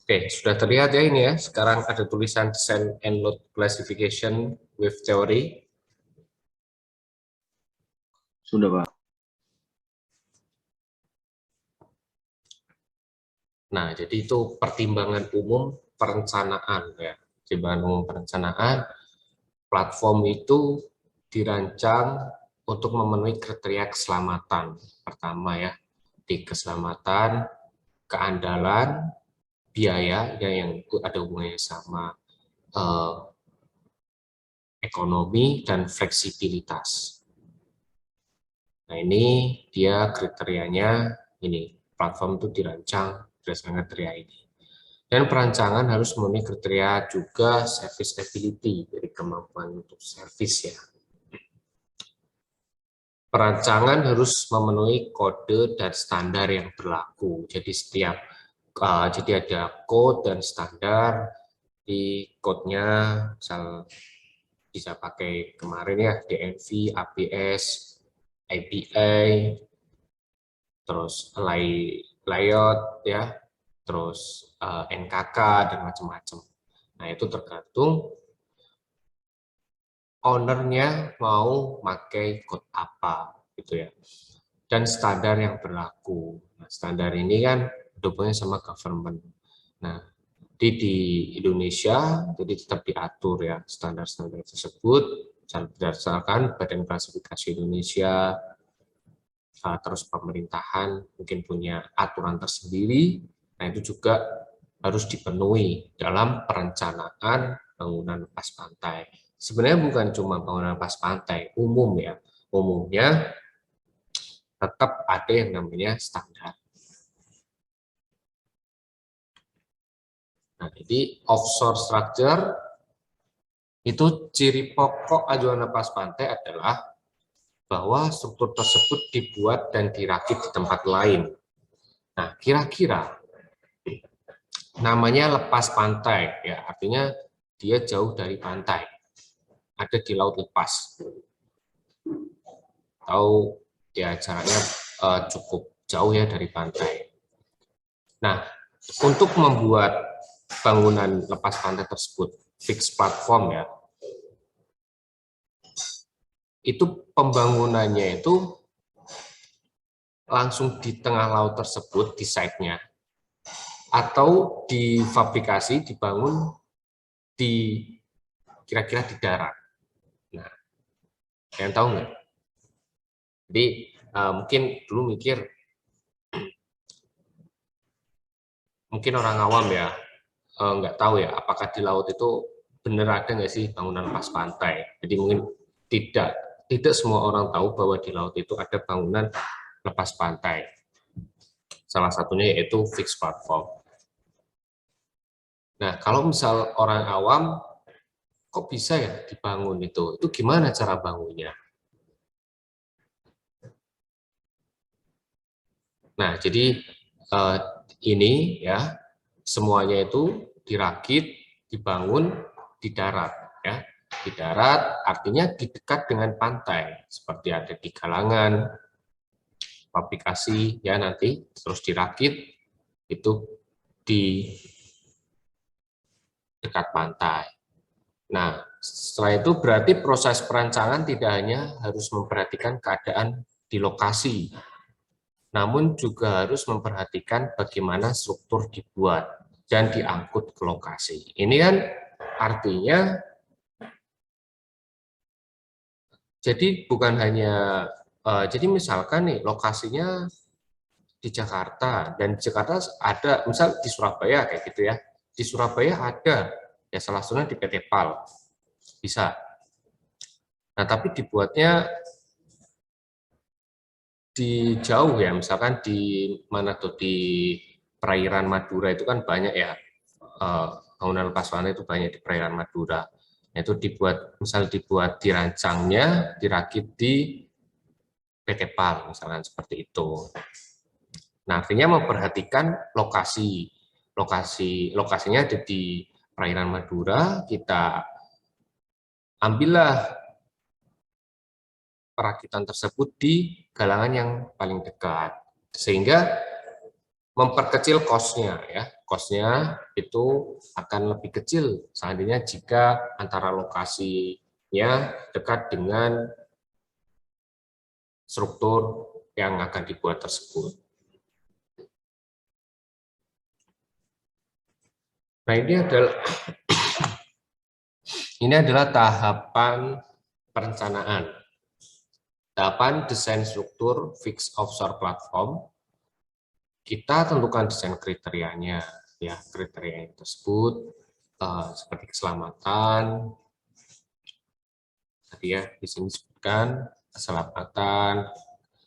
Oke, sudah terlihat ya ini ya. Sekarang ada tulisan Send and Load Classification with Theory. Sudah, Pak. Nah, jadi itu pertimbangan umum perencanaan ya. Pertimbangan umum perencanaan, platform itu dirancang untuk memenuhi kriteria keselamatan. Pertama ya, di keselamatan, keandalan, biaya ya, yang ada hubungannya sama ekonomi dan fleksibilitas. Nah, ini dia kriterianya, ini platform itu dirancang berdasarkan kriteria ini. Dan perancangan harus memenuhi kriteria juga serviceability, jadi kemampuan untuk service ya. Perancangan harus memenuhi kode dan standar yang berlaku. Jadi jadi ada code dan standar. Di code-nya misal bisa pakai kemarin ya DNV, APS, APA, terus layout ya, terus NKK dan macam-macam. Nah, itu tergantung ownernya mau pakai code apa gitu ya. Dan standar yang berlaku. Nah, standar ini kan hubungannya sama government. Nah, di Indonesia jadi tetap diatur ya standar-standar tersebut berdasarkan Badan Klasifikasi Indonesia. Terus pemerintahan mungkin punya aturan tersendiri. Nah, itu juga harus dipenuhi dalam perencanaan bangunan lepas pantai. Sebenarnya bukan cuma bangunan lepas pantai, umum ya. Umumnya tetap ada yang namanya standar. Nah, jadi offshore structure itu ciri pokok ajuan lepas pantai adalah bahwa struktur tersebut dibuat dan dirakit di tempat lain. Nah, kira-kira namanya lepas pantai, ya artinya dia jauh dari pantai, ada di laut lepas, atau ya jaraknya cukup jauh ya dari pantai. Nah, untuk membuat bangunan lepas pantai tersebut fixed platform ya, itu pembangunannya itu langsung di tengah laut tersebut di site-nya, atau difabrikasi dibangun di kira-kira di darat. Nah, kalian tahu nggak? Jadi mungkin dulu mungkin orang awam ya nggak tahu ya apakah di laut itu benar ada nggak sih bangunan lepas pantai. Jadi mungkin tidak semua orang tahu bahwa di laut itu ada bangunan lepas pantai. Salah satunya yaitu fixed platform. Nah, kalau misal orang awam, kok bisa ya dibangun itu? Itu gimana cara bangunnya? Nah, jadi ini ya semuanya itu dirakit, dibangun di darat ya. Di darat artinya di dekat dengan pantai, seperti ada di galangan, pabrikasi ya nanti terus dirakit itu di dekat pantai. Nah, setelah itu berarti proses perancangan tidak hanya harus memperhatikan keadaan di lokasi, namun juga harus memperhatikan bagaimana struktur dibuat dan diangkut ke lokasi. Ini kan artinya, jadi bukan hanya, jadi misalkan nih lokasinya di Jakarta, dan di Jakarta ada, misal di Surabaya kayak gitu ya, di Surabaya ada, ya salah satunya di PT PAL, bisa. Nah, tapi dibuatnya di jauh ya, misalkan di mana tuh, di perairan Madura itu kan banyak ya, bangunan lepas pantai itu banyak di perairan Madura. Nah, itu dibuat dirancangnya, dirakit di PT PAL, misalkan seperti itu. Nah, artinya memperhatikan lokasinya ada di perairan Madura, kita ambillah perakitan tersebut di galangan yang paling dekat, sehingga memperkecil cost-nya ya. Cost-nya itu akan lebih kecil seandainya jika antara lokasinya dekat dengan struktur yang akan dibuat tersebut. Nah, ini adalah tahapan perencanaan. Tahapan desain struktur fixed offshore platform. Kita tentukan desain kriterianya, ya kriteria tersebut seperti keselamatan, tadi ya di sini disebutkan keselamatan,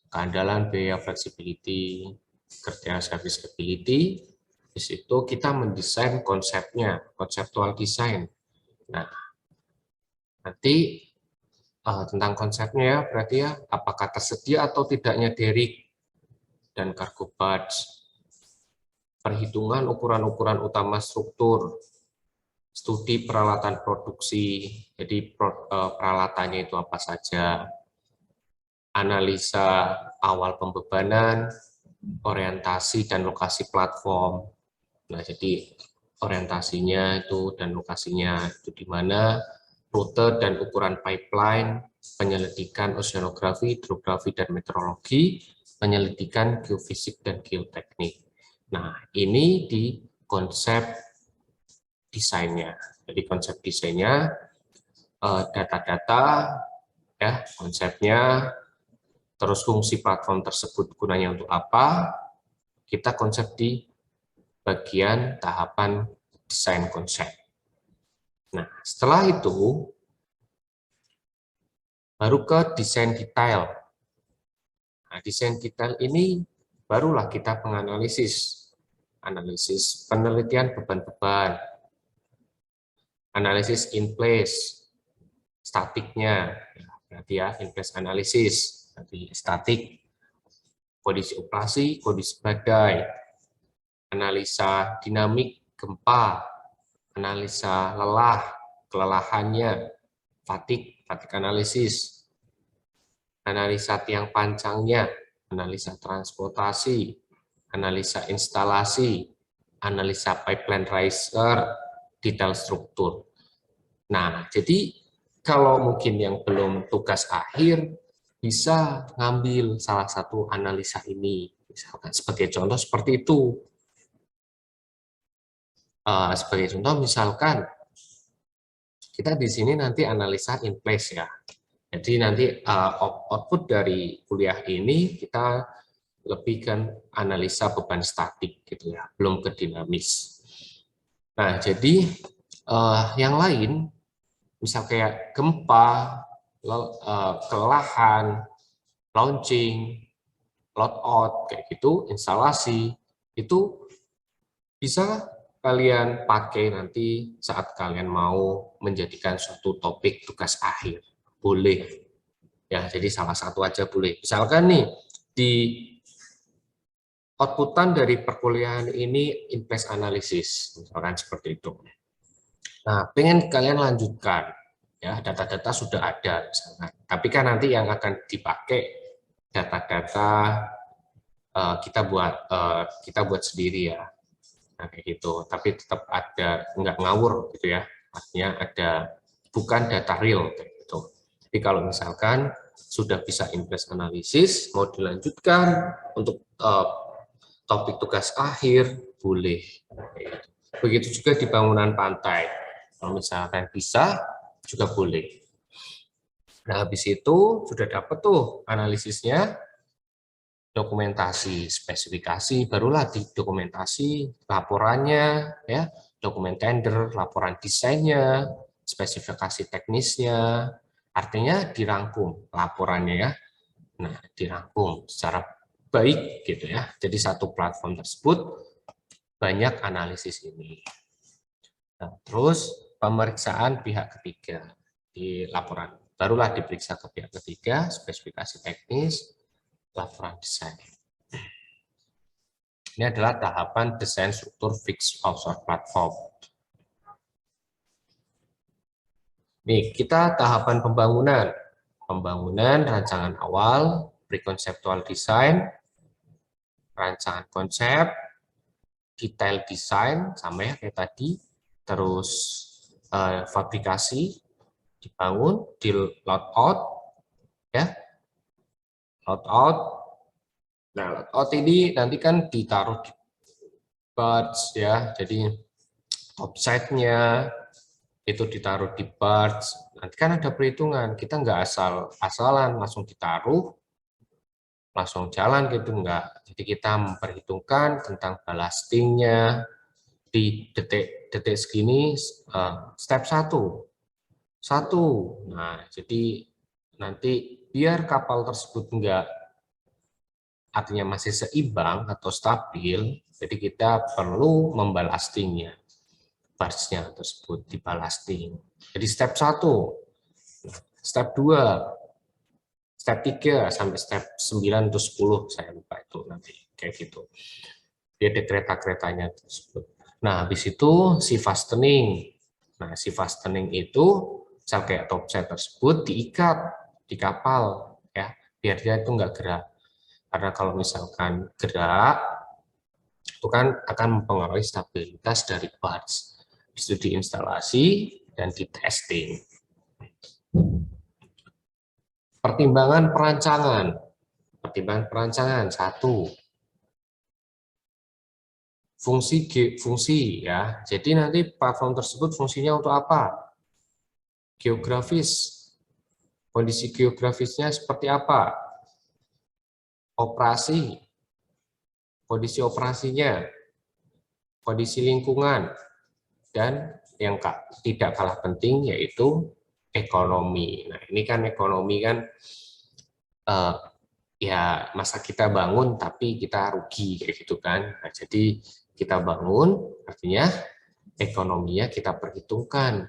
keandalan, biaya, flexibility, kriteria service ability. Di situ kita mendesain konsepnya, konseptual design. Nah, nanti tentang konsepnya ya, berarti ya apakah tersedia atau tidaknya derrick dan cargo barge, perhitungan ukuran-ukuran utama struktur, studi peralatan produksi, jadi peralatannya itu apa saja, analisa awal pembebanan, orientasi dan lokasi platform. Nah, jadi orientasinya itu dan lokasinya itu di mana, rute dan ukuran pipeline, penyelidikan oceanografi, hidrografi dan meteorologi, penyelidikan geofisik dan geoteknik. Nah, ini di konsep desainnya. Jadi konsep desainnya data-data ya, konsepnya, terus fungsi platform tersebut gunanya untuk apa, kita konsep di bagian tahapan desain konsep. Nah, setelah itu baru ke desain detail. Nah, desain detail ini barulah kita menganalisis, analisis penelitian beban-beban, analisis in place, statiknya, berarti ya in place analisis, berarti statik, kondisi operasi, kondisi badai, analisa dinamik gempa, analisa lelah, kelelahannya, fatigue analisis, analisa tiang pancangnya, analisa transportasi, analisa instalasi, analisa pipeline riser, detail struktur. Nah, jadi kalau mungkin yang belum tugas akhir, bisa ngambil salah satu analisa ini. Misalkan sebagai contoh seperti itu. Sebagai contoh misalkan, kita di sini nanti analisa in place ya. Jadi nanti output dari kuliah ini kita lebih kan analisa beban statik gitu ya, belum ke dinamis. Nah, jadi yang lain, misal kayak gempa, kelelahan, launching, load out, kayak gitu, instalasi, itu bisa kalian pakai nanti saat kalian mau menjadikan suatu topik tugas akhir. Boleh. Ya, jadi salah satu aja boleh. Misalkan nih, di outputan dari perkuliahan ini in place analysis, misalkan seperti itu. Nah, pengen kalian lanjutkan, ya data-data sudah ada, misalkan. Tapi kan nanti yang akan dipakai data-data kita buat sendiri ya, nah, kayak gitu. Tapi tetap ada nggak ngawur gitu ya, artinya ada bukan data real kayak gitu. Tapi kalau misalkan sudah bisa in place analisis, mau dilanjutkan untuk topik tugas akhir, boleh. Begitu juga di bangunan pantai. Kalau misalkan bisa, juga boleh. Nah, habis itu sudah dapat tuh analisisnya, dokumentasi, spesifikasi, barulah di dokumentasi laporannya, ya, dokumen tender, laporan desainnya, spesifikasi teknisnya, artinya dirangkum laporannya ya. Nah, dirangkum secara baik gitu ya. Jadi satu platform tersebut banyak analisis ini. Nah, terus pemeriksaan pihak ketiga di laporan. Barulah diperiksa ke pihak ketiga, spesifikasi teknis, laporan desain. Ini adalah tahapan desain struktur fixed offshore platform. Nih, kita tahapan pembangunan. Pembangunan rancangan awal, pre-conceptual design, rancangan konsep, detail desain sama ya kayak tadi, terus fabrikasi dibangun, di load out ya, load out. Nah, load out ini nanti kan ditaruh di parts ya, jadi topside-nya itu ditaruh di parts. Nanti kan ada perhitungan, kita nggak asal-asalan langsung ditaruh langsung jalan gitu, enggak. Jadi kita memperhitungkan tentang ballastingnya di detik segini, step 1. Nah, jadi nanti biar kapal tersebut enggak, artinya masih seimbang atau stabil, jadi kita perlu membalastingnya, parts-nya tersebut dibalasting. Jadi step 1. Step 2, step 3 sampai step 9 atau 10, saya lupa itu nanti kayak gitu. Dia ada kereta-keretanya tersebut. Nah, habis itu si fastening. Nah, si fastening itu misal kayak topside tersebut diikat di kapal ya, biar dia itu enggak gerak. Karena kalau misalkan gerak itu kan akan mempengaruhi stabilitas dari parts. Itu diinstalasi dan di testing. Pertimbangan perancangan. Pertimbangan perancangan 1. Fungsi ya. Jadi nanti platform tersebut fungsinya untuk apa? Geografis. Kondisi geografisnya seperti apa? Operasi. Kondisi operasinya. Kondisi lingkungan. Dan yang tidak kalah penting yaitu ekonomi. Nah, ini kan ekonomi kan ya masa kita bangun tapi kita rugi kayak gitu kan. Nah, jadi kita bangun artinya ekonominya kita perhitungkan.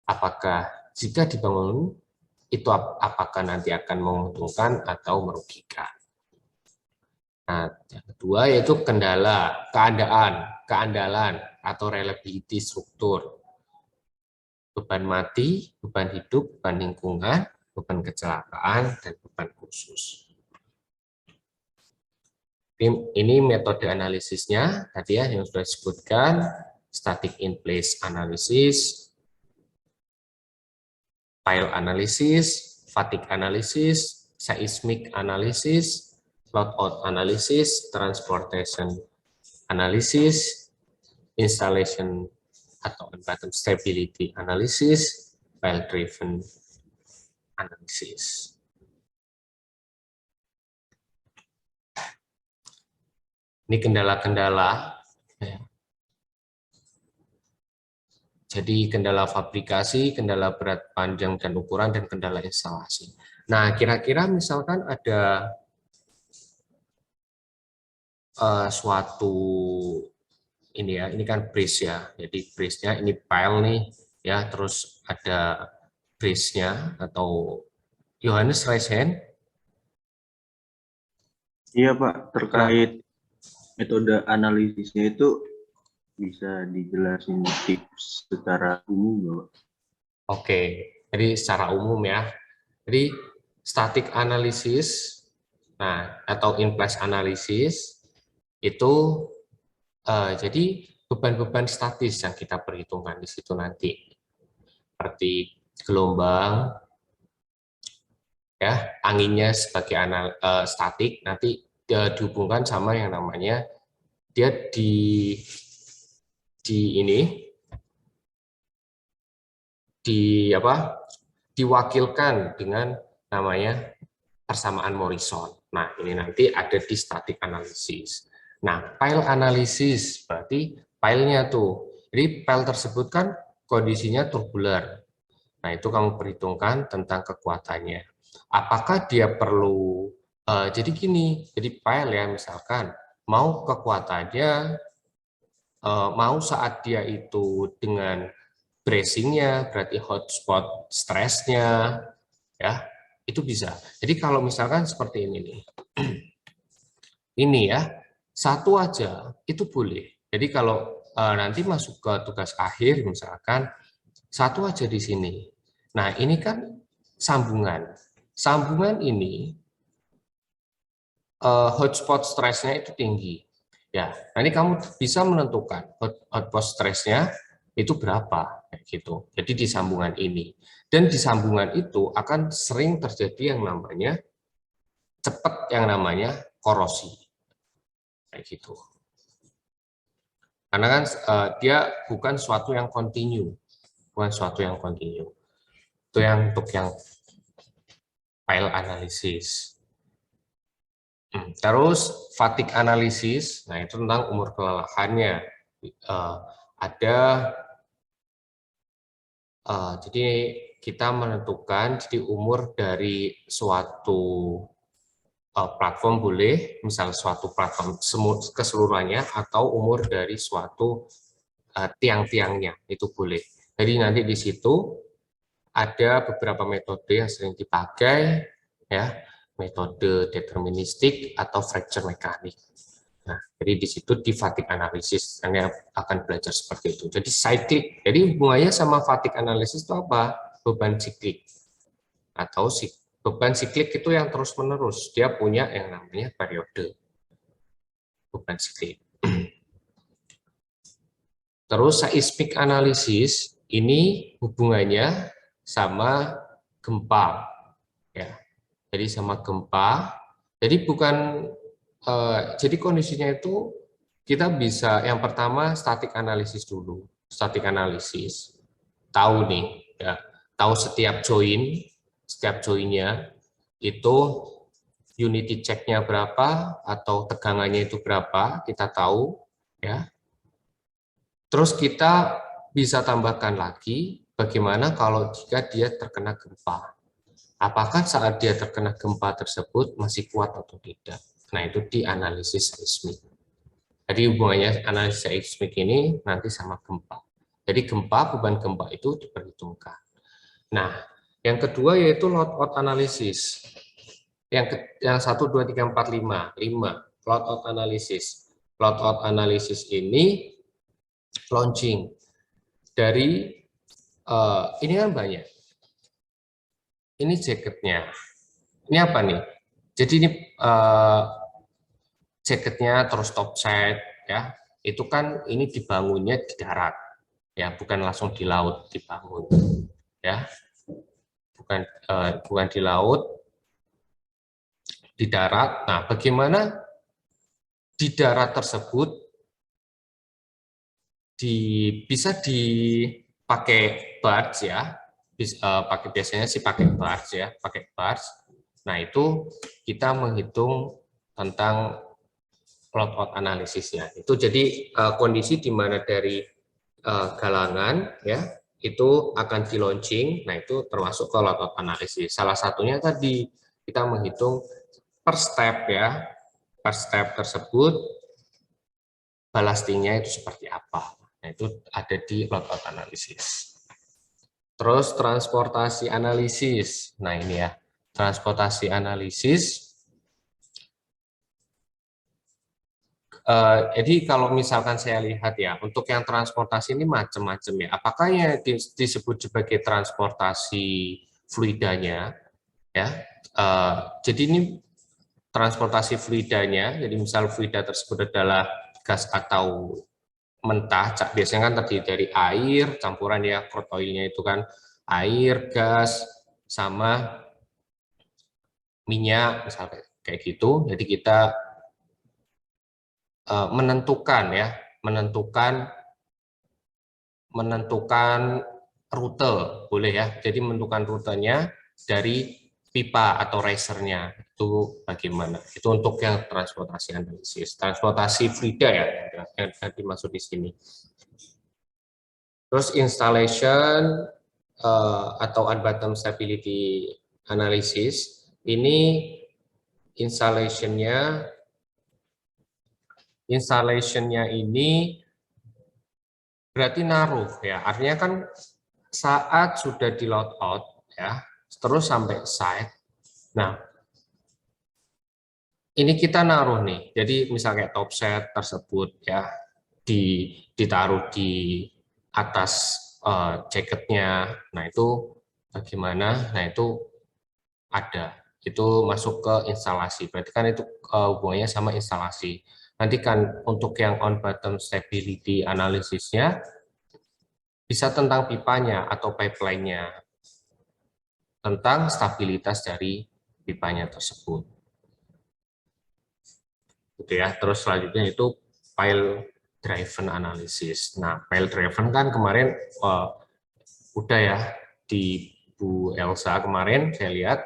Apakah jika dibangun itu apakah nanti akan menguntungkan atau merugikan. Nah, yang kedua yaitu keandalan atau reliability struktur. Beban mati, beban hidup, beban lingkungan, beban kecelakaan, dan beban khusus. Ini metode analisisnya tadi ya yang sudah disebutkan, static in place analysis, pile analysis, fatigue analysis, seismic analysis, load out analysis, transportation analysis, installation atau bottom stability analysis, pile driven analysis. Ini kendala-kendala. Jadi kendala fabrikasi, kendala berat panjang dan ukuran, dan kendala instalasi. Nah, kira-kira misalkan ada suatu ini ya, ini kan brace ya. Jadi brace-nya ini pile nih ya, terus ada brace-nya atau Yohanes raise hand. Iya Pak, terkait metode analisisnya itu bisa dijelasin tips secara umum Pak? Oke, jadi secara umum ya. Jadi static analysis, nah atau in place analysis itu jadi beban-beban statis yang kita perhitungkan di situ nanti, seperti gelombang, ya anginnya sebagai statik, nanti dihubungkan sama yang namanya dia diwakilkan dengan namanya persamaan Morrison. Nah, ini nanti ada di static analysis. Nah, pile analysis berarti pile-nya tuh. Jadi pile tersebut kan kondisinya turbular. Nah, itu kamu perhitungkan tentang kekuatannya. Apakah dia perlu jadi gini, jadi pile ya misalkan mau kekuatannya mau saat dia itu dengan bracing-nya, berarti hotspot stress-nya, ya itu bisa. Jadi kalau misalkan seperti ini nih, ini ya satu aja itu boleh. Jadi kalau nanti masuk ke tugas akhir misalkan satu aja di sini. Nah ini kan sambungan. Sambungan ini hotspot stress-nya itu tinggi. Ya, nah ini kamu bisa menentukan output stress-nya itu berapa, kayak gitu. Jadi di sambungan ini. Dan di sambungan itu akan sering terjadi yang namanya cepat, yang namanya korosi, kayak gitu. Karena kan dia bukan suatu yang kontinu, bukan suatu yang kontinu. Itu yang untuk yang file analisis. Terus fatigue analisis, nah itu tentang umur kelelahannya. Ada jadi kita menentukan jadi umur dari suatu platform boleh, misal suatu platform keseluruhannya, atau umur dari suatu tiang-tiangnya itu boleh. Jadi nanti di situ ada beberapa metode yang sering dipakai, ya, metode deterministik atau fracture mekanik. Nah, jadi di situ di fatigue analysis Anda akan belajar seperti itu. Jadi cyclic. Jadi hubungannya sama fatigue analysis itu apa? Beban siklik. Atau beban siklik itu yang terus-menerus. Dia punya yang namanya periode beban siklik. Terus seismic analysis ini hubungannya sama gempa, ya. Jadi sama gempa. Jadi bukan jadi kondisinya itu kita bisa yang pertama static analysis dulu. Static analysis tahu nih, ya, tahu setiap joinnya itu unity check-nya berapa atau tegangannya itu berapa, kita tahu, ya. Terus kita bisa tambahkan lagi bagaimana kalau jika dia terkena gempa. Apakah saat dia terkena gempa tersebut masih kuat atau tidak? Nah, itu di analisis seismik. Jadi hubungannya analisis seismik ini nanti sama gempa. Jadi gempa, beban gempa itu diperhitungkan. Nah, yang kedua yaitu load out analysis. Yang 1, 2, 3, 4, 5. Load out analysis. Load out analysis ini launching dari ini kan banyak. Ini jaketnya. Ini apa nih? Jadi ini jaketnya terus topside, ya. Itu kan ini dibangunnya di darat, ya, bukan langsung di laut dibangun, ya. Bukan di laut, di darat. Nah, bagaimana di darat tersebut bisa dipakai barge, ya. Biasanya sih pakai barge, ya, pakai barge. Nah, itu kita menghitung tentang load out analisisnya. Itu jadi kondisi di mana dari galangan, ya, itu akan di launching. Nah, itu termasuk ke load out analisis. Salah satunya tadi kita menghitung per step, ya, per step tersebut ballastingnya itu seperti apa. Nah, itu ada di load out analisis. Terus transportasi analisis. Nah, ini ya, transportasi analisis. Jadi kalau misalkan saya lihat, ya, untuk yang transportasi ini macam-macam, ya. Apakah yang disebut sebagai transportasi fluidanya, ya? Jadi ini transportasi fluidanya. Jadi misal fluida tersebut adalah gas atau mentah. Biasanya kan terdiri dari air campuran, ya, crude oil-nya itu kan air, gas, sama minyak, misalnya kayak gitu. Jadi kita menentukan, ya, menentukan rute, boleh, ya. Jadi menentukan rutenya dari pipa atau racernya itu bagaimana. Itu untuk yang transportasi analisis, transportasi fluida, ya, yang dimaksud di sini. Terus installation atau unbottom stability analysis ini installation-nya ini berarti naruh, ya. Artinya kan saat sudah di load out, ya, terus sampai site. Nah, ini kita naruh nih. Jadi misalnya topset tersebut, ya, ditaruh di atas jaketnya. Nah, itu bagaimana? Nah, itu ada. Itu masuk ke instalasi. Berarti kan itu hubungannya sama instalasi. Nanti kan untuk yang on bottom stability analisisnya bisa tentang pipanya atau pipeline-nya, tentang stabilitas dari pipanya tersebut. Gitu ya. Terus selanjutnya itu pile driven analysis. Nah, pile driven kan kemarin udah ya di Bu Elsa kemarin saya lihat.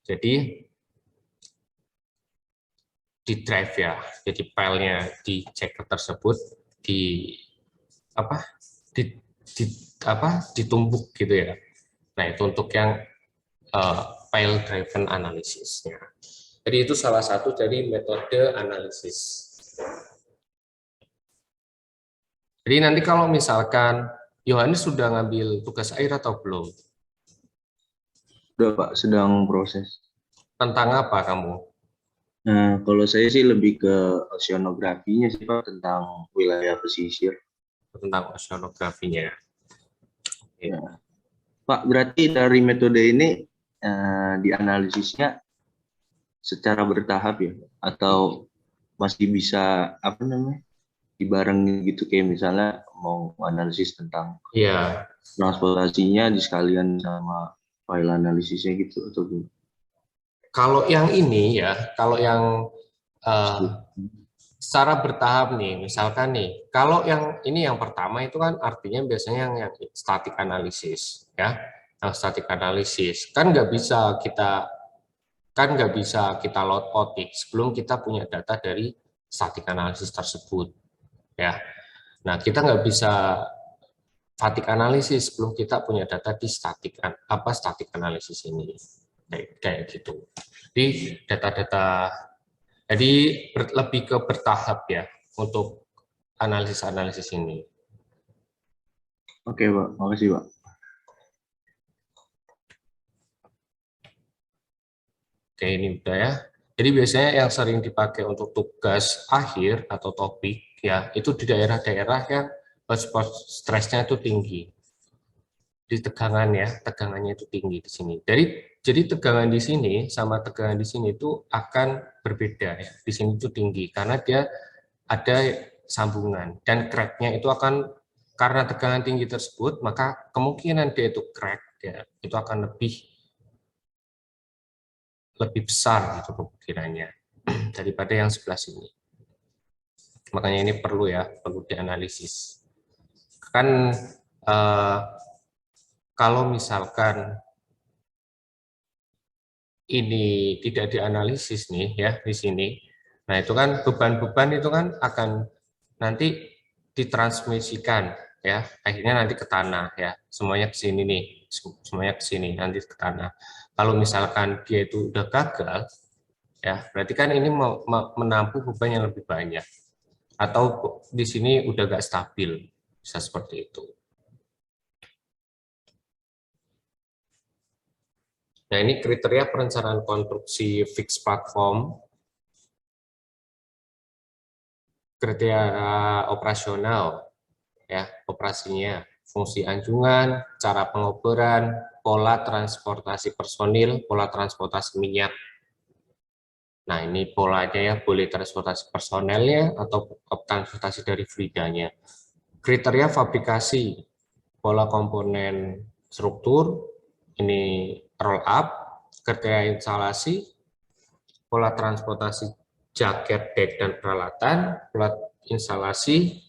Jadi di drive ya. Jadi filenya di checker tersebut di apa? Di ditumbuk gitu ya. Nah, itu untuk yang file driven analisisnya. Jadi itu salah satu dari metode analisis. Jadi nanti kalau misalkan Yohanes sudah ngambil tugas air atau belum? Udah Pak, sedang proses. Tentang apa kamu? Nah, kalau saya sih lebih ke oceanografinya sih Pak, tentang wilayah pesisir. Tentang oceanografinya. Ya. Pak, berarti dari metode ini dianalisisnya secara bertahap ya? Atau masih bisa, apa namanya, dibarengin gitu, kayak misalnya mau analisis tentang Iya, transportasinya di sekalian sama file analisisnya gitu, atau gimana? kalau yang ini ya, kalau yang uh, secara bertahap nih, misalkan nih, kalau yang ini yang pertama itu kan artinya biasanya yang static analysis ya, yang static analysis kan nggak bisa kita load audit sebelum kita punya data dari static analysis tersebut ya. Nah, kita nggak bisa static analysis sebelum kita punya data di static analysis ini kayak gitu. Jadi data-data jadi lebih ke bertahap ya untuk analisis-analisis ini. Oke Pak, makasih Pak. Oke, ini udah ya. Jadi biasanya yang sering dipakai untuk tugas akhir atau topik ya, itu di daerah-daerah yang hotspot stresnya itu tinggi. Di tegangan ya, tegangannya itu tinggi di sini. Jadi tegangan di sini sama tegangan di sini itu akan berbeda ya. Di sini itu tinggi karena dia ada sambungan dan crack-nya itu akan karena tegangan tinggi tersebut, maka kemungkinan dia itu crack ya, itu akan lebih besar gitu kemungkinannya daripada yang sebelah sini. Makanya ini perlu dianalisis. Kan kalau misalkan ini tidak dianalisis nih ya di sini, nah itu kan beban-beban itu kan akan nanti ditransmisikan ya, akhirnya nanti ke tanah ya, semuanya ke sini nih, semuanya ke sini nanti ke tanah. Kalau misalkan dia itu udah gagal ya, berarti kan ini menampung beban yang lebih banyak, atau di sini udah gak stabil, bisa seperti itu. Nah, ini kriteria perencanaan konstruksi fixed platform, kriteria operasional, ya, operasinya, fungsi anjungan, cara pengoperan, pola transportasi personil, pola transportasi minyak. Nah, ini polanya ya, boleh transportasi personelnya atau transportasi dari fluidanya. Kriteria fabrikasi, pola komponen struktur, ini roll up, kriteria instalasi, pola transportasi jaket, dek, dan peralatan, pola instalasi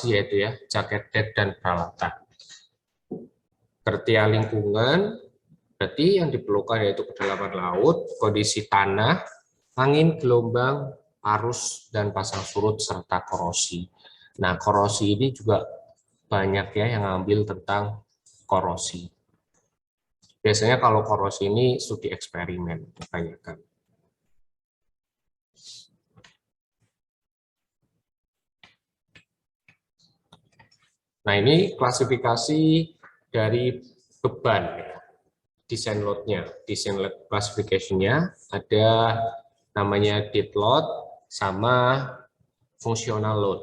yaitu ya, jaket, dek, dan peralatan. Kriteria lingkungan, berarti yang diperlukan yaitu kedalaman laut, kondisi tanah, angin, gelombang, arus, dan pasang surut, serta korosi. Nah, korosi ini juga banyak ya yang ngambil tentang korosi. Biasanya kalau korosi ini studi eksperimen, kebanyakan. Nah, ini klasifikasi dari beban, ya. Desain load-nya. Desain load classification-nya ada namanya dead load sama functional load.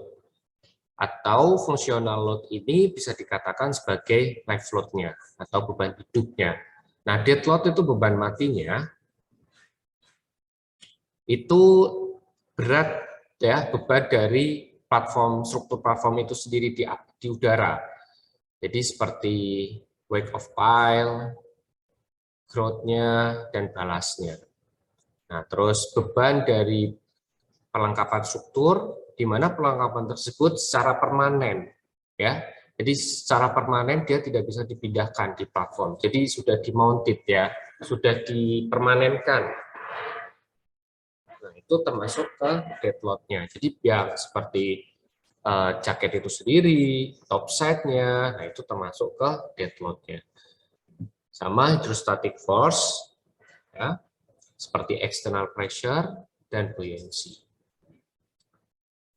Atau functional load ini bisa dikatakan sebagai life load-nya atau beban hidupnya. Nah, dead load itu beban matinya itu berat ya beban dari platform, struktur platform itu sendiri di udara. Jadi seperti weight of pile, growth-nya, dan balasnya. Nah, terus beban dari perlengkapan struktur, di mana perlengkapan tersebut secara permanen, ya. Jadi secara permanen dia tidak bisa dipindahkan di platform. Jadi sudah di-mounted ya, sudah dipermanenkan. Nah, itu termasuk ke dead load-nya. Jadi yang seperti jaket itu sendiri, top side-nya, nah itu termasuk ke dead load-nya. Sama hydrostatic force, ya, seperti external pressure dan buoyancy.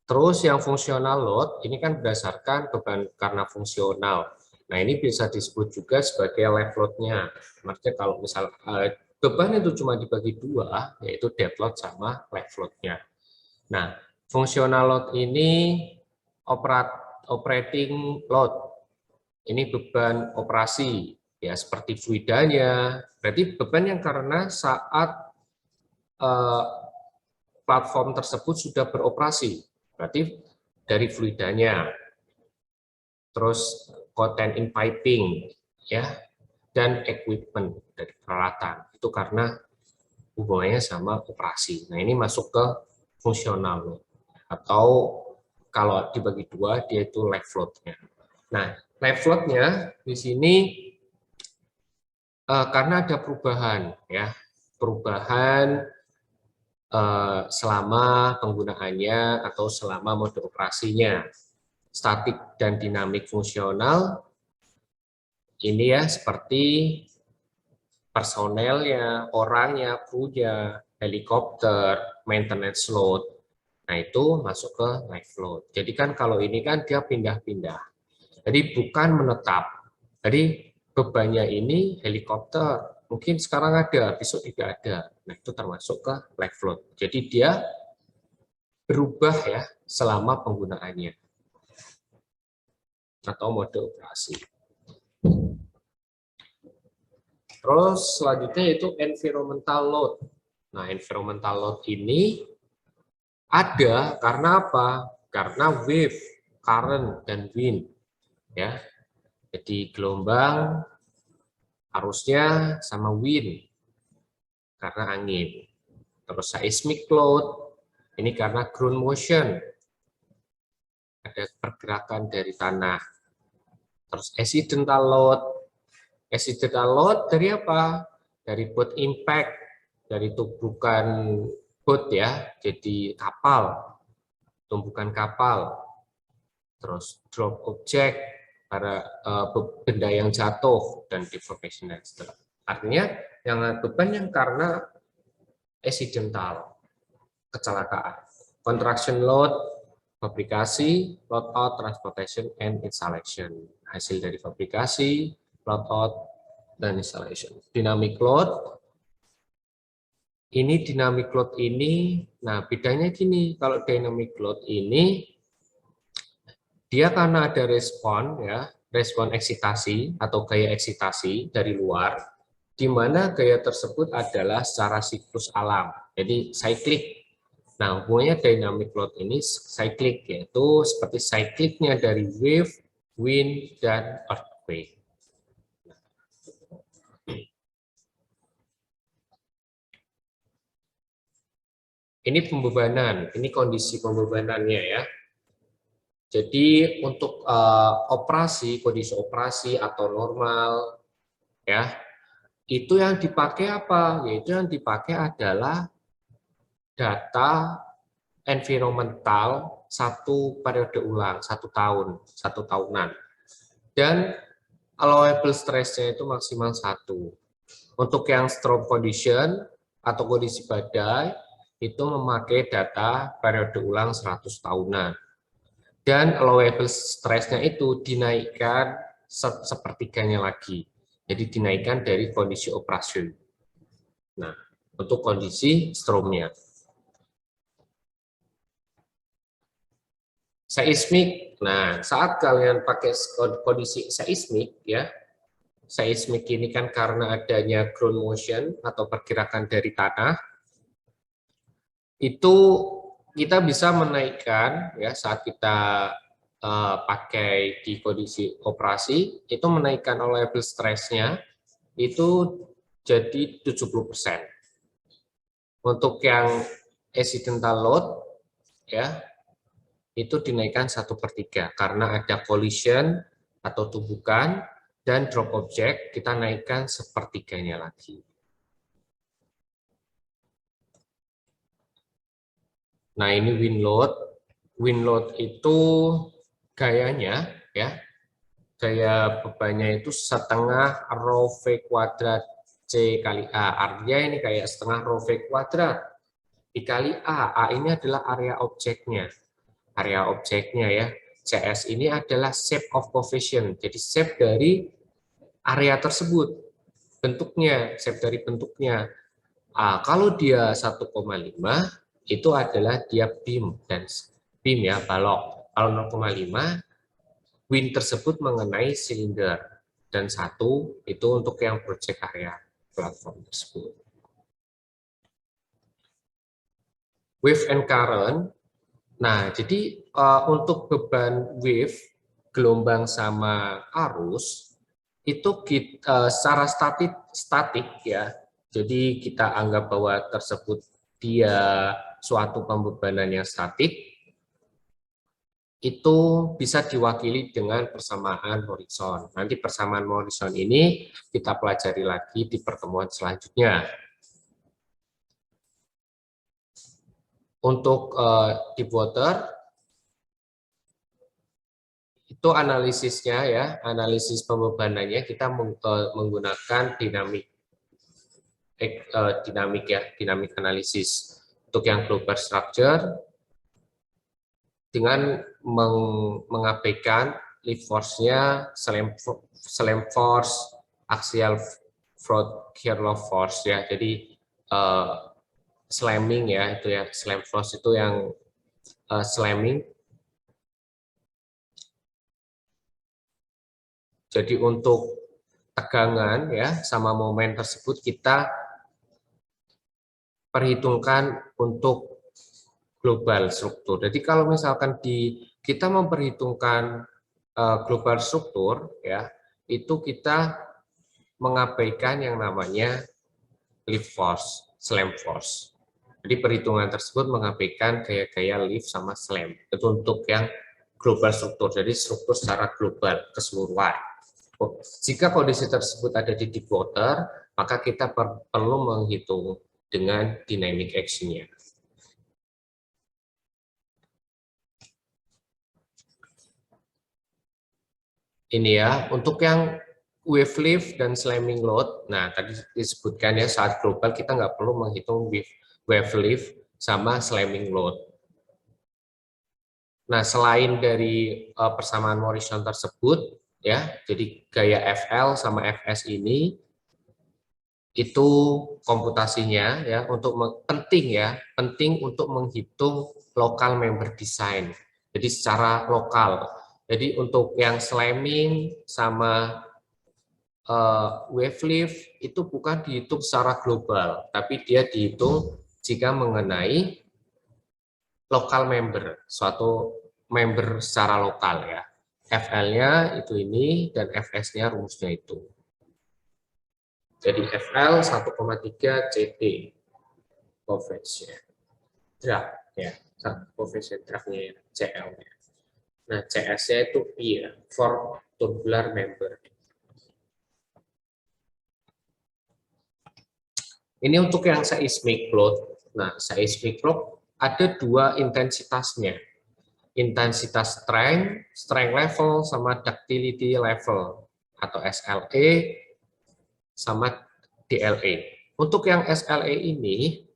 Terus yang fungsional load, ini kan berdasarkan beban karena fungsional. Nah, ini bisa disebut juga sebagai live load-nya. Maksudnya kalau misal beban itu cuma dibagi dua, yaitu dead load sama live load-nya. Nah, fungsional load ini operating load. Ini beban operasi, ya seperti fluidanya. Berarti beban yang karena saat platform tersebut sudah beroperasi. Berarti dari fluidanya, terus content in piping, ya, dan equipment dari peralatan. Itu karena hubungannya sama operasi. Nah, ini masuk ke fungsional atau kalau dibagi dua dia itu live load-nya. Nah, live load-nya di sini karena ada perubahan, ya, perubahan selama penggunaannya atau selama mode operasinya. Statik dan dinamik fungsional ini ya seperti personelnya, orangnya, krunya, helikopter, maintenance load. Nah, itu masuk ke live load. Jadi kan kalau ini kan dia pindah-pindah. Jadi bukan menetap. Jadi bebannya ini helikopter, mungkin sekarang ada, besok tidak ada. Nah, itu termasuk ke live load. Jadi dia berubah ya selama penggunaannya atau mode operasi. Terus selanjutnya itu environmental load. Nah, environmental load ini ada karena apa? Karena wave, current, dan wind. Ya, jadi gelombang, arusnya sama wind karena angin. Terus seismic load ini karena ground motion, ada pergerakan dari tanah. Terus accidental load dari apa? Dari boat impact, dari tumbukan boat ya, jadi kapal, tumbukan kapal. Terus drop object, para benda yang jatuh, dan deformation dan seterusnya. Artinya yang beban yang karena accidental, kecelakaan. Contraction load, fabrikasi, load out, transportation, and installation. Hasil dari fabrikasi, load out, dan installation. Dynamic load, ini dynamic load ini, nah bedanya gini, kalau dynamic load ini, dia karena ada respon, ya, respon eksitasi atau gaya eksitasi dari luar, di mana gaya tersebut adalah secara siklus alam, jadi cyclic. Nah, hubungannya dynamic load ini cyclic, yaitu seperti cyclicnya dari wave, wind, dan earthquake. Ini pembebanan, ini kondisi pembebanannya ya. Jadi untuk operasi, kondisi operasi atau normal, ya, itu yang dipakai apa? Yaitu yang dipakai adalah data environmental satu periode ulang, 1 tahun, 1 tahunan. Dan allowable stress-nya itu maksimal 1. Untuk yang storm condition atau kondisi badai, itu memakai data periode ulang 100 tahunan. Dan allowable stress-nya itu dinaikkan sepertiganya lagi. Jadi dinaikkan dari kondisi operasi. Nah, untuk kondisi storm-nya. Seismik. Nah, saat kalian pakai kondisi seismik, ya, seismik ini kan karena adanya ground motion atau pergerakan dari tanah, itu kita bisa menaikkan ya saat kita pakai di kondisi operasi, itu menaikkan level stresnya itu jadi 70%. Untuk yang accidental load ya itu dinaikkan 1/3 karena ada collision atau tumbukan, dan drop object kita naikkan 1/3-nya lagi. Nah, ini wind load. Wind load itu gayanya ya, gaya bebannya itu setengah rho V kuadrat C kali A. Artinya ini kayak setengah rho V kuadrat dikali A. A ini adalah area objeknya. Area objeknya ya. CS ini adalah shape of coefficient. Jadi shape dari area tersebut. Bentuknya, shape dari bentuknya. Kalau dia 1,5 itu adalah dia beam dan beam ya, balok. Kalau 0,5 wind tersebut mengenai silinder, dan 1 itu untuk yang project area platform tersebut. Wave and current. Nah, jadi untuk beban wave, gelombang sama arus itu kita secara statik ya. Jadi kita anggap bahwa tersebut dia suatu pembebanan yang statik, itu bisa diwakili dengan persamaan horizon. Nanti persamaan horizon ini kita pelajari lagi di pertemuan selanjutnya. Untuk deep water, itu analisisnya ya, analisis pembebanannya kita menggunakan dinamik analisis. Untuk yang global structure, dengan mengabaikan lift force-nya, slam force, axial Kirchhoff force ya. Jadi slamming ya, itu ya, slam force itu yang slamming. Jadi untuk tegangan ya sama momen tersebut kita perhitungkan untuk global struktur. Jadi kalau misalkan kita memperhitungkan global struktur ya, itu kita mengabaikan yang namanya lift force, slam force. Jadi perhitungan tersebut mengabaikan gaya-gaya lift sama slam. Itu untuk yang global struktur, jadi struktur secara global keseluruhan. Jika kondisi tersebut ada di deep water, maka kita perlu menghitung dengan dynamic action-nya. Ini ya, untuk yang wave lift dan slamming load, nah tadi disebutkan ya saat global kita nggak perlu menghitung wave lift sama slamming load. Nah, selain dari persamaan horizon tersebut, ya, jadi gaya FL sama FS ini itu komputasinya ya penting untuk menghitung local member design. Jadi secara lokal. Jadi untuk yang slamming sama wave lift itu bukan dihitung secara global, tapi dia dihitung jika mengenai lokal member, suatu member secara lokal ya. FL-nya itu ini dan FS-nya rumusnya itu. Jadi FL 1,3 CT coefficient draft ya, coefficient draftnya CL-nya. Nah, CS-nya itu P ya, for tubular member. Ini untuk yang seismic load. Nah, seismic load ada dua intensitasnya. Intensitas strength level, sama ductility level, atau SLE, sama DLE. Untuk yang SLE ini,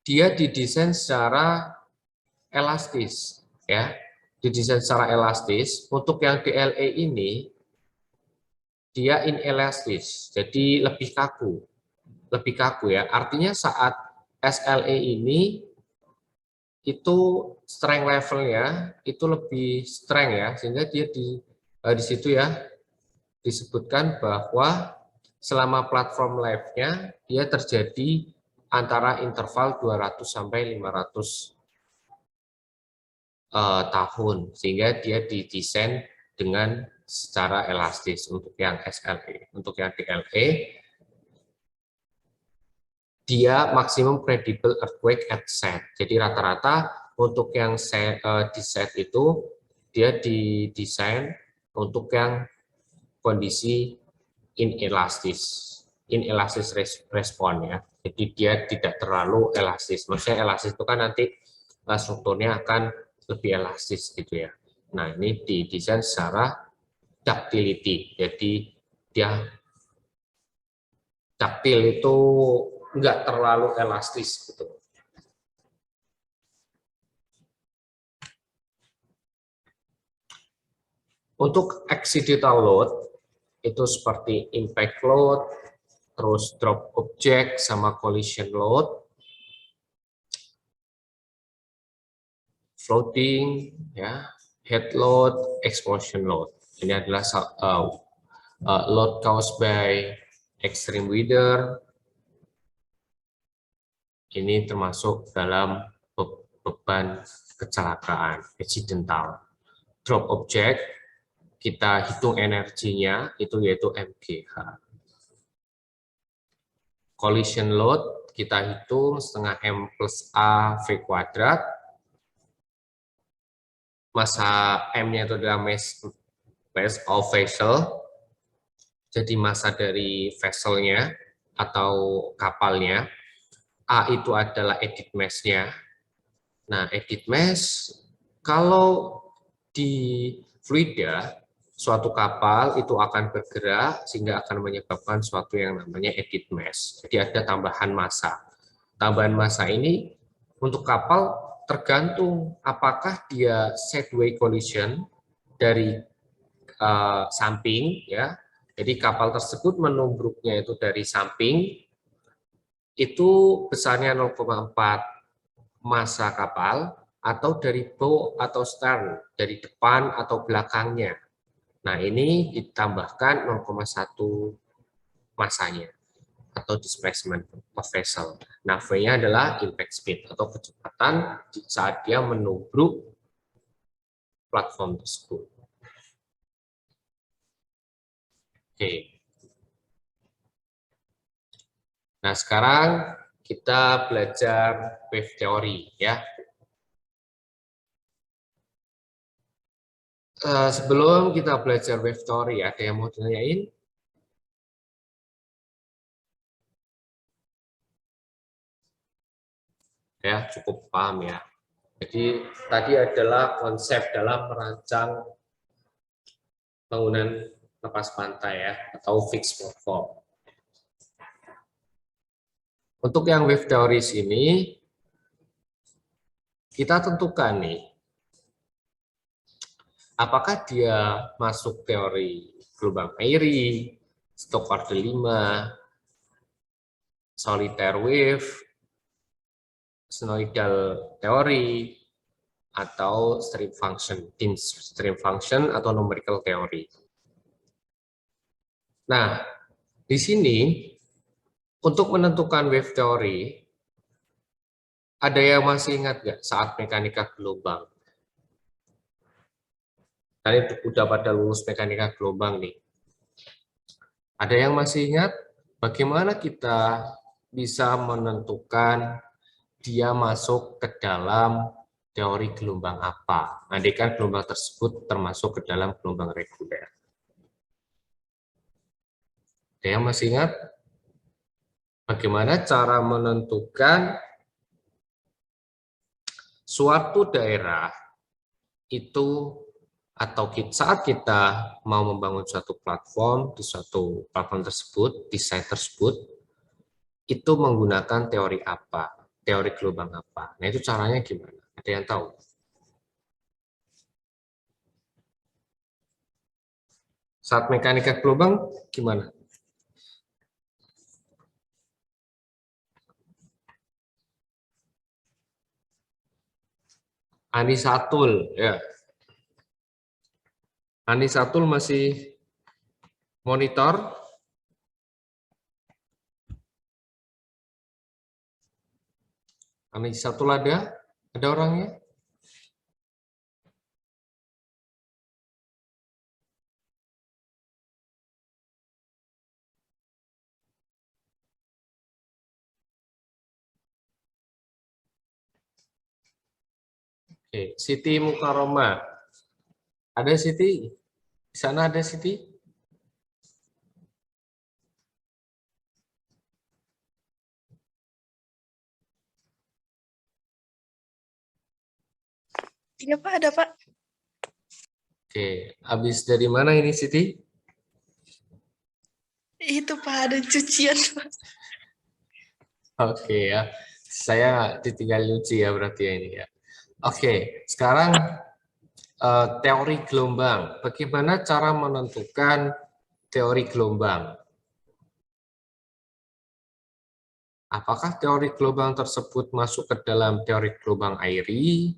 dia didesain secara elastis. Ya, didesain secara elastis. Untuk yang DLE ini, dia inelastis, jadi lebih kaku. Lebih kaku ya, artinya saat SLE ini itu strength levelnya itu lebih strength ya, sehingga dia di situ ya disebutkan bahwa selama platform live-nya dia terjadi antara interval 200 sampai 500 tahun, sehingga dia didesain dengan secara elastis untuk yang SLE. Untuk yang DLE, dia maksimum credible earthquake at set. Jadi rata-rata untuk yang di set itu dia didesain untuk yang kondisi inelastis respon ya. Jadi dia tidak terlalu elastis. Maksudnya elastis itu kan nanti strukturnya akan lebih elastis gitu ya. Nah, ini didesain secara ductility. Jadi dia ductile itu enggak terlalu elastis gitu. Untuk accidental load itu seperti impact load, terus drop object sama collision load, floating, ya, head load, explosion load. Ini adalah load caused by extreme weather. Ini termasuk dalam beban kecelakaan, accidental. Drop object, kita hitung energinya, itu yaitu MGH. Collision load, kita hitung setengah M plus A V kuadrat. Massa M-nya itu adalah mass of vessel, jadi massa dari vesselnya atau kapalnya. A itu adalah eddy mass-nya. Nah, eddy mass, kalau di fluida, suatu kapal itu akan bergerak sehingga akan menyebabkan suatu yang namanya eddy mass. Jadi ada tambahan massa. Tambahan massa ini untuk kapal tergantung apakah dia sideway collision dari samping, ya. Jadi kapal tersebut menumbruknya itu dari samping, itu besarnya 0,4 massa kapal, atau dari bow atau stern, dari depan atau belakangnya. Nah, ini ditambahkan 0,1 massanya atau displacement of vessel. Nah, V-nya adalah impact speed atau kecepatan saat dia menubruk platform tersebut. Oke. Nah, sekarang kita belajar wave theory ya. Sebelum kita belajar wave theory, ada yang mau ditanyain? Ya, cukup paham ya. Jadi tadi adalah konsep dalam merancang bangunan lepas pantai ya, atau fixed platform. Untuk yang wave theories ini, kita tentukan nih, apakah dia masuk teori gelombang Airy, Stokes 5, solitaire wave, sinusoidal teori, atau stream function atau numerical theory. Nah, di sini untuk menentukan wave theory, ada yang masih ingat nggak saat mekanika gelombang? Tadi udah pada lulus mekanika gelombang nih. Ada yang masih ingat bagaimana kita bisa menentukan dia masuk ke dalam teori gelombang apa? Nanti kan gelombang tersebut termasuk ke dalam gelombang reguler. Ada yang masih ingat bagaimana cara menentukan suatu daerah itu, atau saat kita mau membangun suatu platform di suatu platform tersebut, di site tersebut, itu menggunakan teori apa? Teori gelombang apa? Nah, itu caranya gimana? Ada yang tahu? Saat mekanika gelombang gimana? Anisatul, ya. Anisatul masih monitor? Anissa Tulada, ada orangnya? Oke, Siti Mukaroma. Ada Siti? Di sana ada Siti? Iya Pak, ada Pak. Oke, habis dari mana ini Siti? Itu Pak, ada cucian Pak. Oke ya, saya ditinggal nyuci ya berarti ya ini ya. Oke, sekarang teori gelombang. Bagaimana cara menentukan teori gelombang? Apakah teori gelombang tersebut masuk ke dalam teori gelombang airi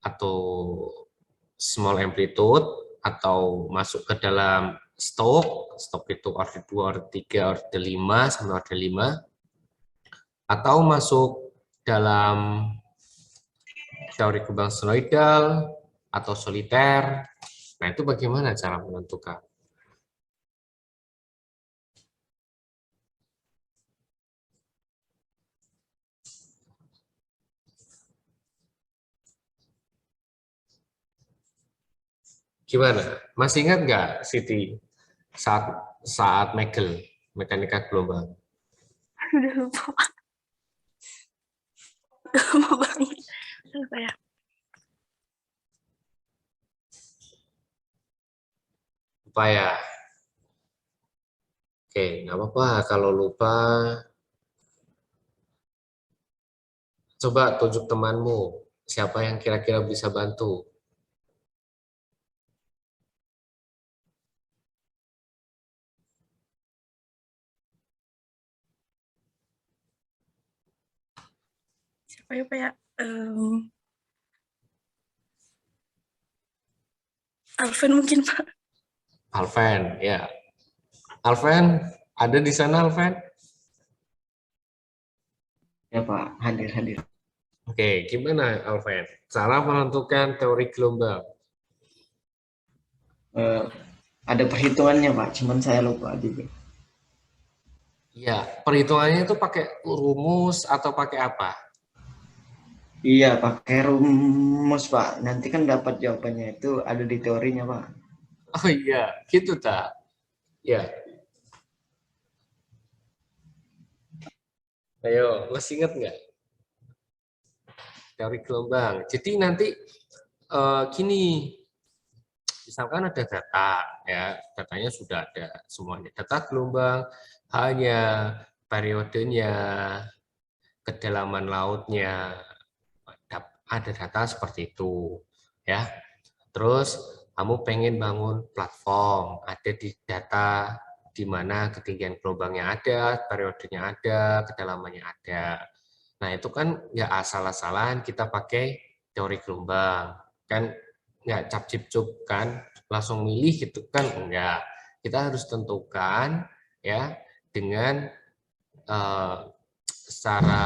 atau small amplitude atau masuk ke dalam Stokes? Stokes itu orde 2, orde 3, orde 5 sampai orde 5, atau masuk dalam teori gelombang sinusoidal atau soliter. Nah, itu bagaimana cara menentukan? Gimana? Masih ingat nggak, Siti, saat saat mekanika gelombang? Udah lupa Pak. Udah lama banget. Lupa ya. Lupa ya? Oke, nggak apa-apa. Kalau lupa, coba tunjuk temanmu. Siapa yang kira-kira bisa bantu? Siapa ya Pak ya? Alvin mungkin Pak. Alven, ya. Alven, ada di sana Alven? Ya Pak, hadir. Oke, gimana Alven? Cara menentukan teori gelombang? Eh, ada perhitungannya Pak, cuman saya lupa juga. Iya, perhitungannya itu pakai rumus atau pakai apa? Iya, pakai rumus Pak. Nanti kan dapat jawabannya itu ada di teorinya Pak. Oh iya, gitu tak? Ya, ayo, masih ingat nggak teori gelombang? Jadi nanti gini, misalkan ada data, ya, datanya sudah ada semuanya. Data gelombang hanya periodenya, kedalaman lautnya, ada data seperti itu, ya. Terus kamu pengen bangun platform, ada di data di mana ketinggian gelombangnya ada, periodenya ada, kedalamannya ada. Nah, itu kan nggak asal-asalan kita pakai teori gelombang. Kan nggak cap-cip-cup kan, langsung milih gitu kan, enggak. Kita harus tentukan ya dengan secara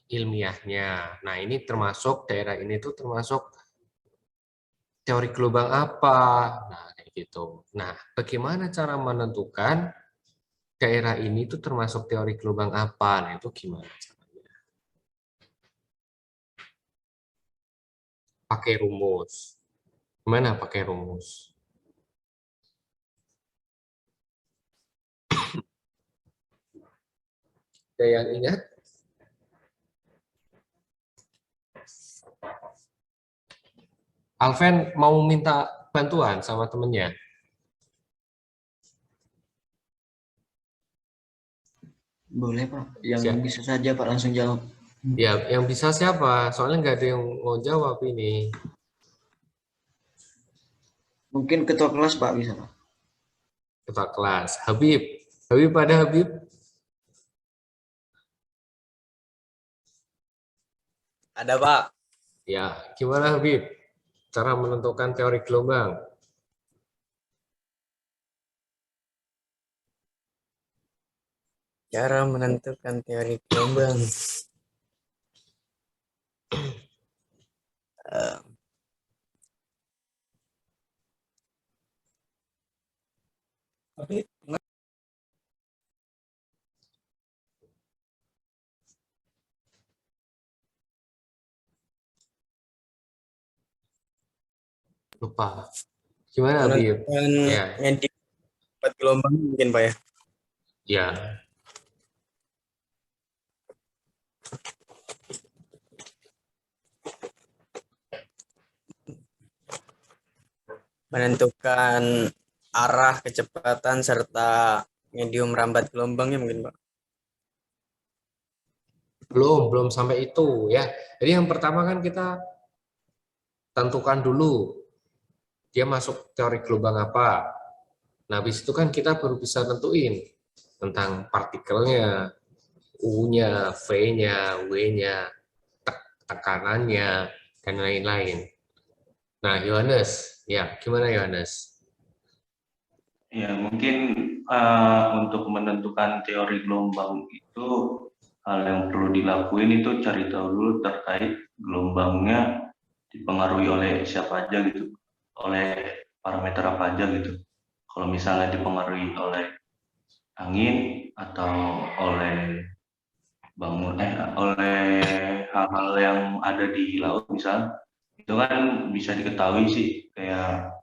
ilmiahnya. Nah, ini termasuk daerah ini tuh termasuk teori gelombang apa? Nah, kayak gitu. Nah, bagaimana cara menentukan daerah ini tuh termasuk teori gelombang apa? Nah, itu gimana caranya? Pakai rumus. Gimana pakai rumus? Ada yang ingat? Alven mau minta bantuan sama temennya? Boleh Pak, yang Siap. bisa saja Pak langsung jawab. Ya, yang bisa siapa? Soalnya nggak ada yang mau jawab ini. Mungkin ketua kelas Pak bisa Pak. Ketua kelas. Habib. Habib ada Habib? Ada Pak. Ya, gimana Habib? Cara menentukan teori gelombang? Cara menentukan teori gelombang. Tapi Lupa. Gimana, Bib? menentukan Ya, medium buat gelombang mungkin Pak ya. ya. Menentukan arah, kecepatan, serta medium rambat gelombangnya mungkin Pak. Belum sampai itu ya. Jadi yang pertama kan kita tentukan dulu dia masuk teori gelombang apa. Nah, habis itu kan kita baru bisa tentuin tentang partikelnya, U-nya, V-nya, W-nya, tekanannya, dan lain-lain. Nah, Yohanes, ya gimana Yohanes? Ya, mungkin untuk menentukan teori gelombang itu hal yang perlu dilakuin itu cari tahu dulu terkait gelombangnya dipengaruhi oleh siapa aja gitu, oleh parameter apa aja gitu. Kalau misalnya dipengaruhi oleh angin atau oleh oleh hal-hal yang ada di laut misal, itu kan bisa diketahui sih kayak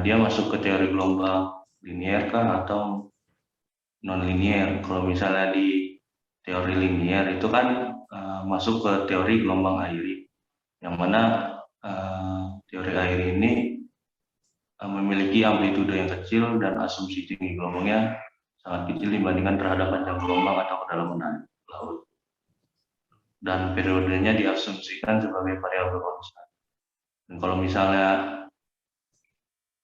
dia masuk ke teori gelombang linier kah atau non linier. Kalau misalnya di teori linier itu kan masuk ke teori gelombang airi, yang mana teori air ini memiliki amplitudo yang kecil dan asumsi tinggi gelombangnya sangat kecil dibandingkan terhadap panjang gelombang atau kedalaman laut. Dan periodenya diasumsikan sebagai variabel konstan. Dan kalau misalnya,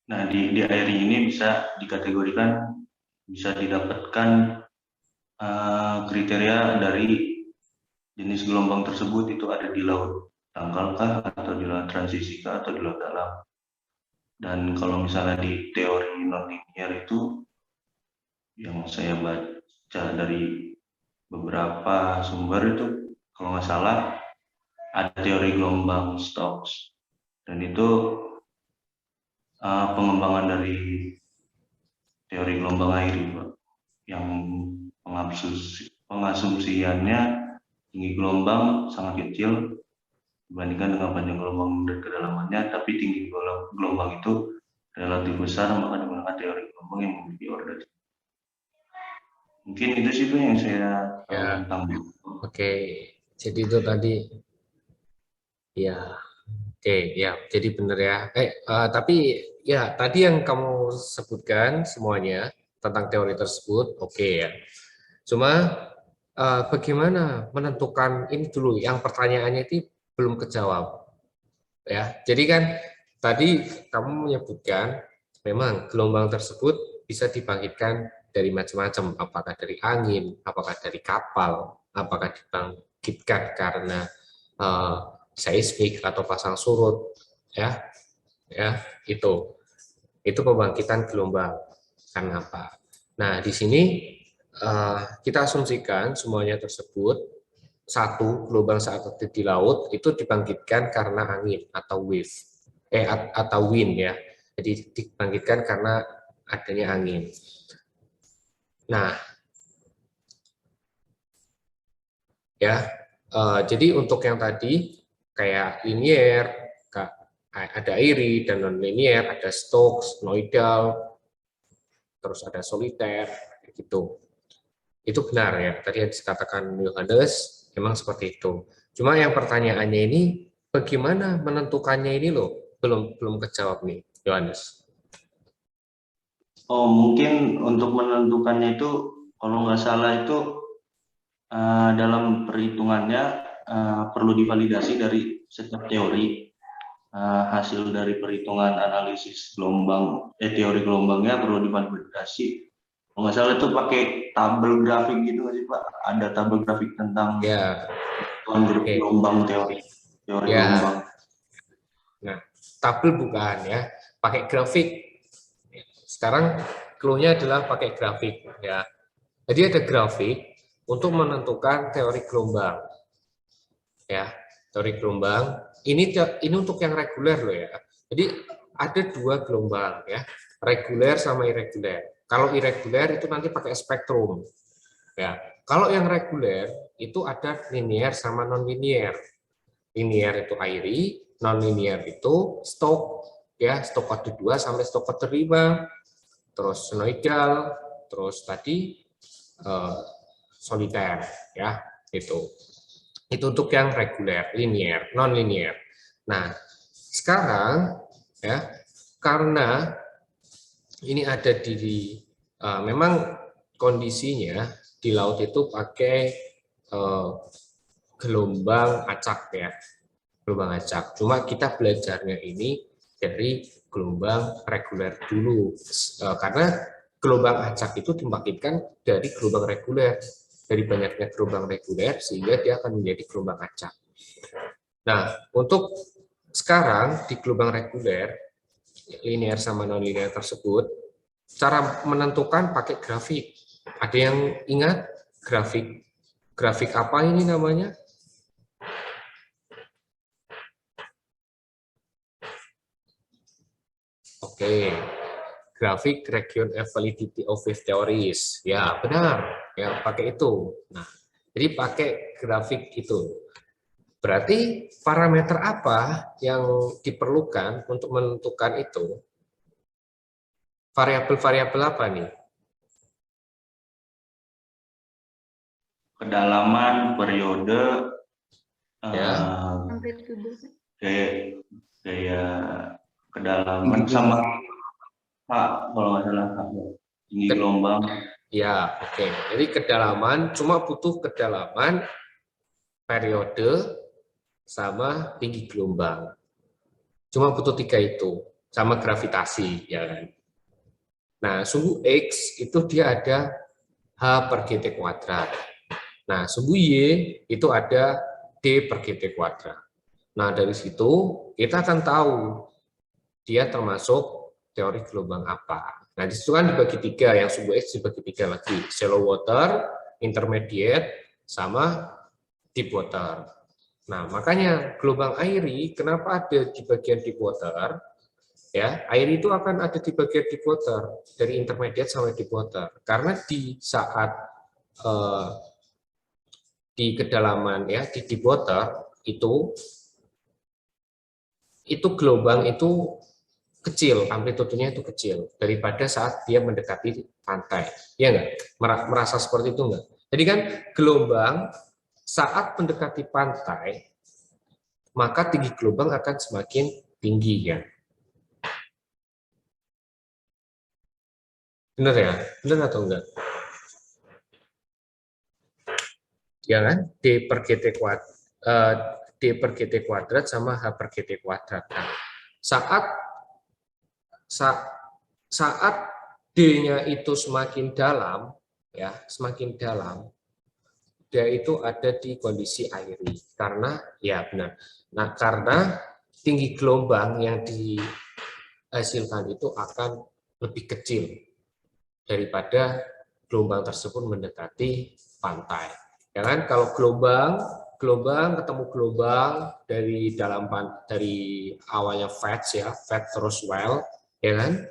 nah di air ini bisa dikategorikan, bisa didapatkan kriteria dari jenis gelombang tersebut itu ada di laut tangkal kah, atau di laut transisi kah, atau di laut dalam. Dan kalau misalnya di teori non-linear itu yang saya baca dari beberapa sumber itu, kalau nggak salah ada teori gelombang Stokes, dan itu pengembangan dari teori gelombang air yang pengasumsiannya tinggi gelombang sangat kecil dibandingkan dengan panjang gelombang dan kedalamannya, tapi tinggi gelombang itu relatif besar, maka digunakan teori gelombang yang memiliki order. Mungkin itu sih Pak yang saya Ya, tambah. oke. Jadi itu tadi, ya, oke, ya. Jadi benar ya. Tapi ya tadi yang kamu sebutkan semuanya tentang teori tersebut, oke ya. Cuma bagaimana menentukan ini dulu? Yang pertanyaannya itu belum kejawab, ya. Jadi kan tadi kamu menyebutkan memang gelombang tersebut bisa dibangkitkan dari macam-macam, apakah dari angin, apakah dari kapal, apakah dibangkitkan karena seismik atau pasang surut, ya, itu pembangkitan gelombang karena apa? Nah, di sini kita asumsikan semuanya tersebut satu gelombang saat ada di laut itu dibangkitkan karena angin atau wave, atau wind ya. Jadi dibangkitkan karena adanya angin. Nah, ya, jadi untuk yang tadi kayak linier, ada airi dan non linier, ada Stokes, noidal, terus ada soliter, gitu. Itu benar ya, tadi yang dikatakan Yohanes, memang seperti itu. Cuma yang pertanyaannya ini, bagaimana menentukannya ini loh, belum kejawab nih, Yohanes. Oh, mungkin untuk menentukannya itu, kalau nggak salah itu dalam perhitungannya perlu divalidasi dari setiap teori. Hasil dari perhitungan analisis gelombang, teori gelombangnya perlu divalidasi. Kalau nggak salah itu pakai tabel grafik gitu nggak sih Pak? Ada tabel grafik tentang Ya, gelombang, teori ya. gelombang. Nah, tabel bukan ya, pakai grafik. Sekarang clue-nya adalah pakai grafik ya. Jadi ada grafik untuk menentukan teori gelombang. Ya, teori gelombang. Ini untuk yang reguler loh ya. Jadi ada dua gelombang ya. reguler sama irreguler. Kalau irreguler itu nanti pakai spektrum. Ya, kalau yang reguler itu ada linear sama non-linear. Linear itu Airy, non-linear itu Stokes, ya, Stokes 2 sampai Stokes 5, terus senoidal, terus tadi soliter, ya, itu untuk yang reguler, linear, non-linear. Nah, sekarang ya, karena ini ada di memang kondisinya di laut itu pakai gelombang acak, ya, gelombang acak. Cuma kita belajarnya ini dari gelombang reguler dulu, karena gelombang acak itu dibangkitkan dari gelombang reguler, dari banyaknya gelombang reguler sehingga dia akan menjadi gelombang acak. Nah, untuk sekarang di gelombang reguler, linear sama non-linear tersebut, cara menentukan pakai grafik. Ada yang ingat grafik? Grafik apa ini namanya? Oke, grafik region validity of wave theories. Ya, benar. Ya, pakai itu. Nah, jadi pakai grafik itu. Berarti parameter apa yang diperlukan untuk menentukan itu? Variabel-variabel apa nih? Kedalaman, periode, Ya. Kayak kedalaman sama kalau nggak salah tinggi gelombang. Ya, oke. Jadi kedalaman, cuma butuh kedalaman, periode, sama tinggi gelombang. Cuma butuh 3 itu, sama gravitasi, ya kan. Nah, suhu X itu dia ada H per GT kuadrat. Nah, suhu Y itu ada D per GT kuadrat. Nah, dari situ kita akan tahu dia termasuk teori gelombang apa. Nah, di situ kan dibagi 3, yang suhu X dibagi 3 lagi, shallow water, intermediate, sama deep water. Nah, makanya gelombang Airy kenapa ada di bagian deep water? Ya, Airy itu akan ada di bagian deep water, dari intermediate sampai deep water. Karena di saat di kedalaman, ya, di deep water itu gelombang itu kecil, amplitudenya itu kecil daripada saat dia mendekati pantai. Ya enggak? Merasa seperti itu enggak? Jadi kan gelombang saat mendekati pantai, maka tinggi gelombang akan semakin tinggi, ya. Benar ya? Benar atau enggak? Ya kan? D per GT kuadrat sama H per GT kuadrat. Nah, saat D-nya itu semakin dalam, ya, semakin dalam, dia itu ada di kondisi Airy. Karena, ya benar. Nah, karena tinggi gelombang yang dihasilkan itu akan lebih kecil daripada gelombang tersebut mendekati pantai. Ya kan? Kalau gelombang ketemu gelombang dari awalnya fast, ya, fast terus well, ya kan?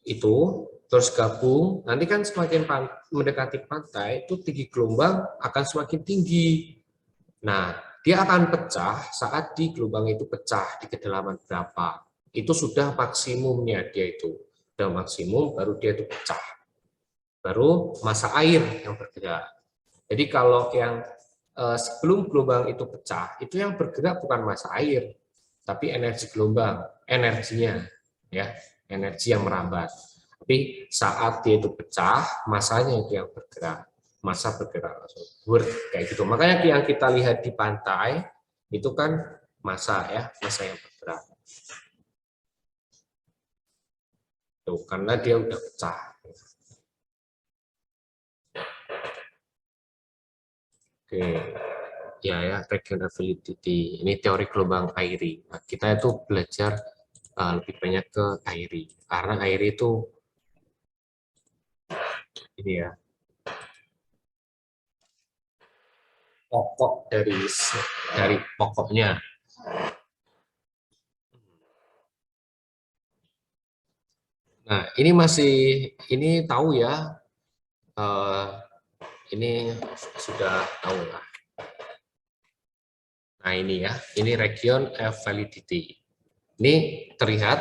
Itu terus gabung, nanti kan semakin mendekati pantai itu tinggi gelombang akan semakin tinggi. Nah, dia akan pecah saat di gelombang itu pecah di kedalaman berapa. Itu sudah maksimumnya dia itu. Sudah maksimum baru dia itu pecah. Baru massa air yang bergerak. Jadi kalau yang sebelum gelombang itu pecah, itu yang bergerak bukan massa air, tapi energi gelombang, energinya, ya, energi yang merambat. Tapi saat dia itu pecah, massanya itu yang bergerak, massa bergerak langsung kayak gitu. Makanya yang kita lihat di pantai itu kan massa, ya, massa yang bergerak. Tuh, karena dia udah pecah. Oke, ya, regional validity. Ini teori gelombang Airy. Nah, kita itu belajar lebih banyak ke Airy, karena Airy itu ini, ya, pokok dari pokoknya. Nah, ini tahu ya, ini sudah tahu lah. Nah ini ya, ini region of validity. Ini terlihat?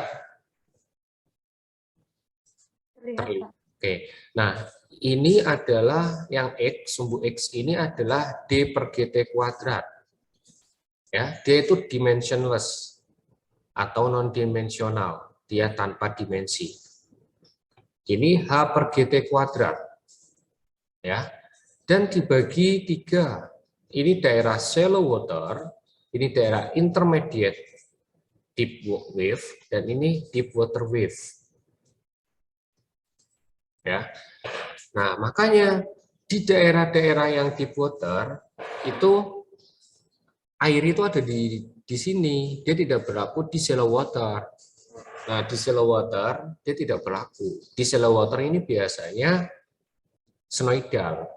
Terlihat. Oke, nah ini adalah yang X, sumbu X ini adalah D per GT kuadrat. Ya, D itu dimensionless atau non-dimensional, dia tanpa dimensi. Ini H per GT kuadrat. Ya, dan dibagi 3. Ini daerah shallow water, ini daerah intermediate deep wave, dan ini deep water wave. Ya, nah makanya di daerah-daerah yang deep water itu air itu ada di sini, dia tidak berlaku di shallow water. Nah di shallow water dia tidak berlaku. Di shallow water ini biasanya senoidal.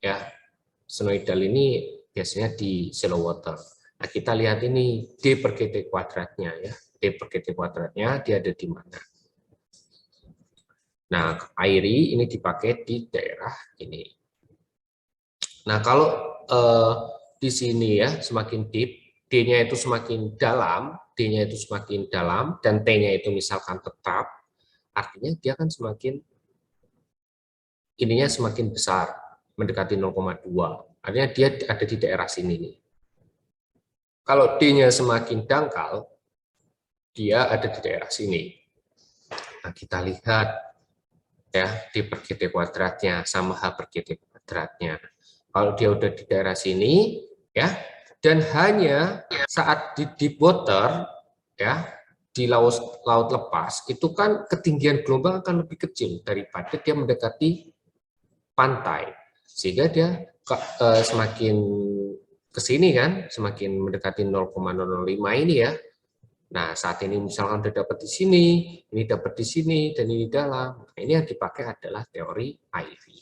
Ya, senoidal ini biasanya di shallow water. Nah, kita lihat ini D per GT kuadratnya ya. D per GT kuadratnya dia ada di mana? Nah, airi ini dipakai di daerah ini. Nah, kalau di sini ya semakin deep, D-nya itu semakin dalam, D-nya itu semakin dalam dan T-nya itu misalkan tetap, artinya dia akan semakin ininya semakin besar, mendekati 0,2. Artinya dia ada di daerah sini nih. Kalau D-nya semakin dangkal, dia ada di daerah sini. Nah, kita lihat ya D per GT kuadratnya sama H per GT kuadratnya. Kalau dia udah di daerah sini, ya, dan hanya saat di deep water, ya, di laut lepas, itu kan ketinggian gelombang akan lebih kecil daripada dia mendekati pantai, sehingga dia semakin ke sini kan, semakin mendekati 0,005 ini ya. Nah, saat ini misalkan udah dapat di sini, ini dapat di sini, dan ini dalam. Nah, ini yang dipakai adalah teori Ivy.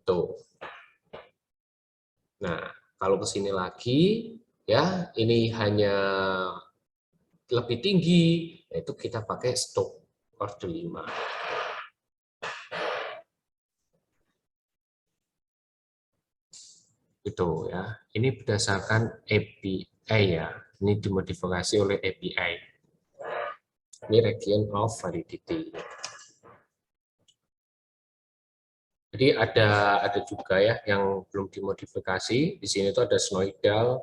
Tuh. Nah, kalau ke sini lagi, ya, ini hanya lebih tinggi, yaitu kita pakai Stokes order 5. Itu ya. Ini berdasarkan API ya. Ini dimodifikasi oleh API. Ini region of validity. Jadi ada juga ya yang belum dimodifikasi. Di sini tuh ada snoidal,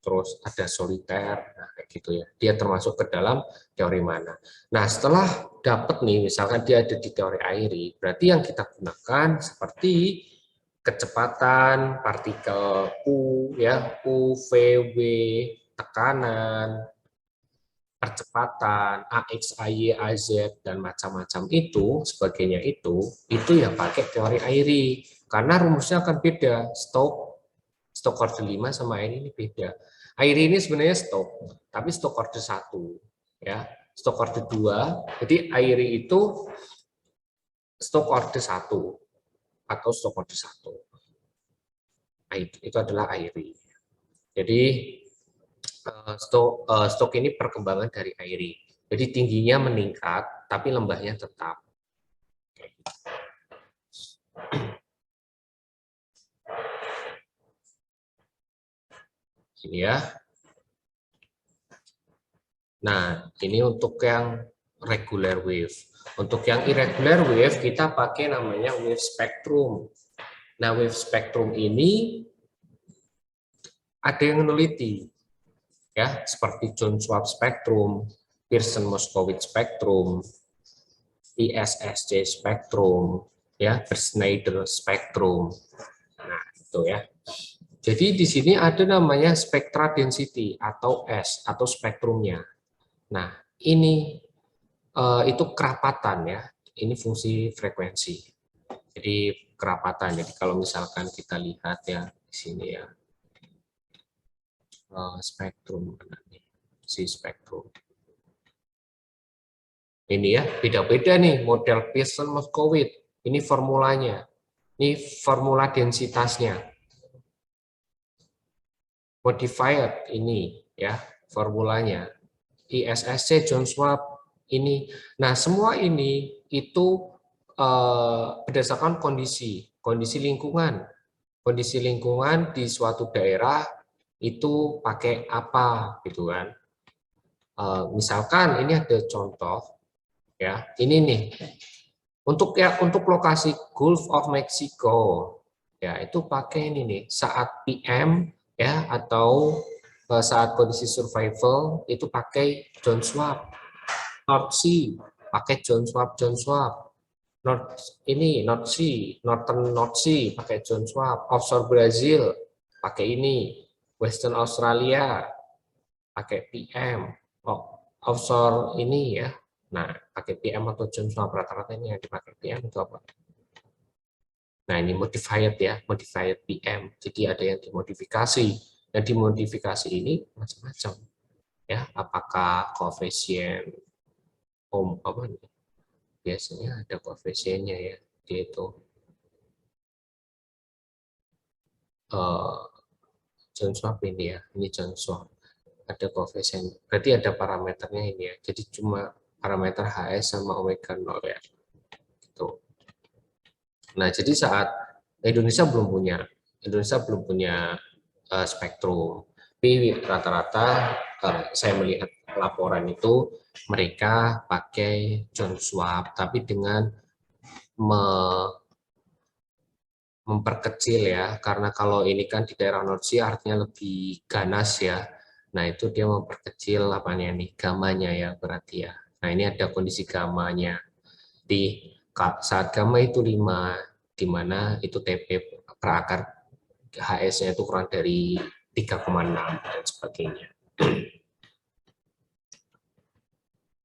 terus ada soliter, nah kayak gitu ya. Dia termasuk ke dalam teori mana. Nah setelah dapat nih, misalkan dia ada di teori Airy, berarti yang kita gunakan seperti kecepatan partikel U, ya U, V, W, tekanan, percepatan, AX, AY, AZ, dan macam-macam itu, sebagainya itu yang pakai teori Airy. Karena rumusnya akan beda. Stokes order 5 sama Airy ini beda. Airy ini sebenarnya Stokes, tapi Stokes order 1. Ya. Stokes order 2, jadi Airy itu Stokes order 1 atau Stokes order 1. Itu adalah Airy. Jadi stok ini perkembangan dari Airy. Jadi tingginya meningkat, tapi lembahnya tetap. Ini ya. Nah, ini untuk yang regular wave. Untuk yang irregular wave, kita pakai namanya wave spectrum. Nah, wave spectrum ini ada yang meneliti. Ya, seperti John Schwab spectrum, Pearson-Moskowitz spectrum, ISSC spectrum, ya, Schneider spectrum. Nah, itu ya. Jadi di sini ada namanya spectra density atau S atau spektrumnya. Nah, ini itu kerapatan ya. Ini fungsi frekuensi. Jadi kerapatan. Jadi kalau misalkan kita lihat ya di sini ya. Spektrum si spektrum ini ya, beda-beda nih model Pearson-Moskowitz. Ini formulanya, ini formula densitasnya, modified ini ya formulanya, ISSC John Schwab ini. Nah, semua ini itu berdasarkan kondisi lingkungan. Kondisi lingkungan di suatu daerah itu pakai apa gitu kan. Misalkan ini ada contoh ya. Ini nih. Untuk lokasi Gulf of Mexico ya itu pakai ini nih saat PM ya atau saat kondisi survival itu pakai John Swab. North Sea pakai John Swab. North Sea, Northern North Sea pakai John Swab. Offshore Brazil pakai ini. Western Australia pakai PM. Offshore ini ya. Nah, pakai PM atau John Swab, rata-rata ini yang dipakai PM itu apa? Nah, ini modified ya, modified PM. Jadi ada yang dimodifikasi. Dan dimodifikasi ini macam-macam. Ya, apakah koefisien apa nih? Biasanya ada koefisiennya ya, dia itu John Swab ini ya, ini John Swab. Ada koefisien, berarti ada parameternya ini ya. Jadi cuma parameter HS sama omega 0 ya. Gitu. Nah, jadi saat Indonesia belum punya spektrum. Tapi rata-rata saya melihat laporan itu mereka pakai John Swab, tapi dengan memperkecil ya, karena kalau ini kan di daerah North Sea artinya lebih ganas ya. Nah, itu dia memperkecil apanya nih, gamanya ya berarti ya. Nah, ini ada kondisi gamanya. Di saat gamma itu 5, di mana itu TP per akar HS-nya itu kurang dari 3,6 dan sebagainya.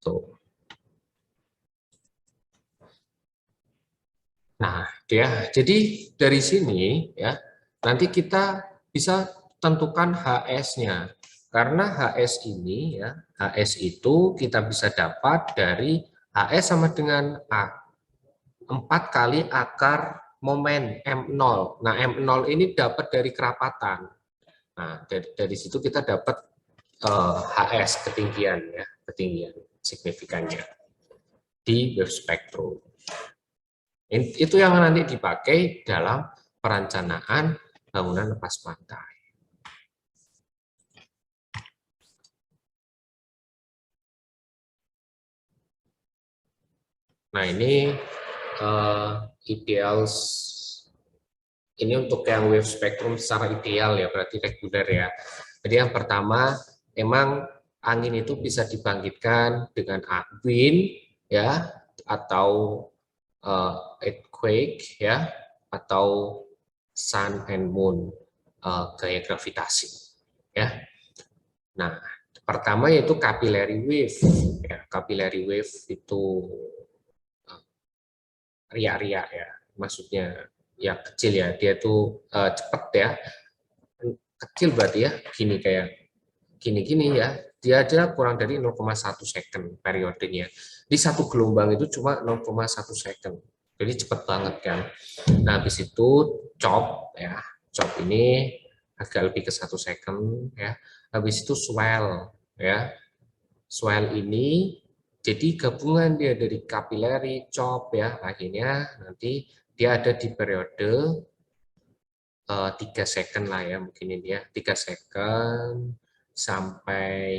Tuh. Nah, jadi dari sini ya, nanti kita bisa tentukan HS-nya. Karena HS ini ya, HS itu kita bisa dapat dari HS sama dengan A. 4 kali akar momen M0. Nah, M0 ini dapat dari kerapatan. Nah, dari situ kita dapat HS ketinggian ya, ketinggian signifikannya di wave spektrum. Itu yang nanti dipakai dalam perencanaan bangunan lepas pantai. Nah, ini ideal, ini untuk yang wave spektrum secara ideal ya, berarti reguler ya. Jadi yang pertama, emang angin itu bisa dibangkitkan dengan wind ya, atau earthquake ya, atau sun and moon, gaya gravitasi ya. Nah, pertama yaitu capillary wave ya. Capillary wave itu riak-riak ya, maksudnya ya kecil ya, dia tuh cepat ya, kecil berarti ya, gini kayak gini ya, dia ada kurang dari 0,1 second periodenya. Di satu gelombang itu cuma 0,1 second, jadi cepat banget kan. Nah, habis itu chop ya, chop ini agak lebih ke 1 second ya. Habis itu swell ya, swell ini jadi gabungan dia dari capillary, chop ya, akhirnya nanti dia ada di periode 3 second lah ya, mungkin ini ya, 3 second sampai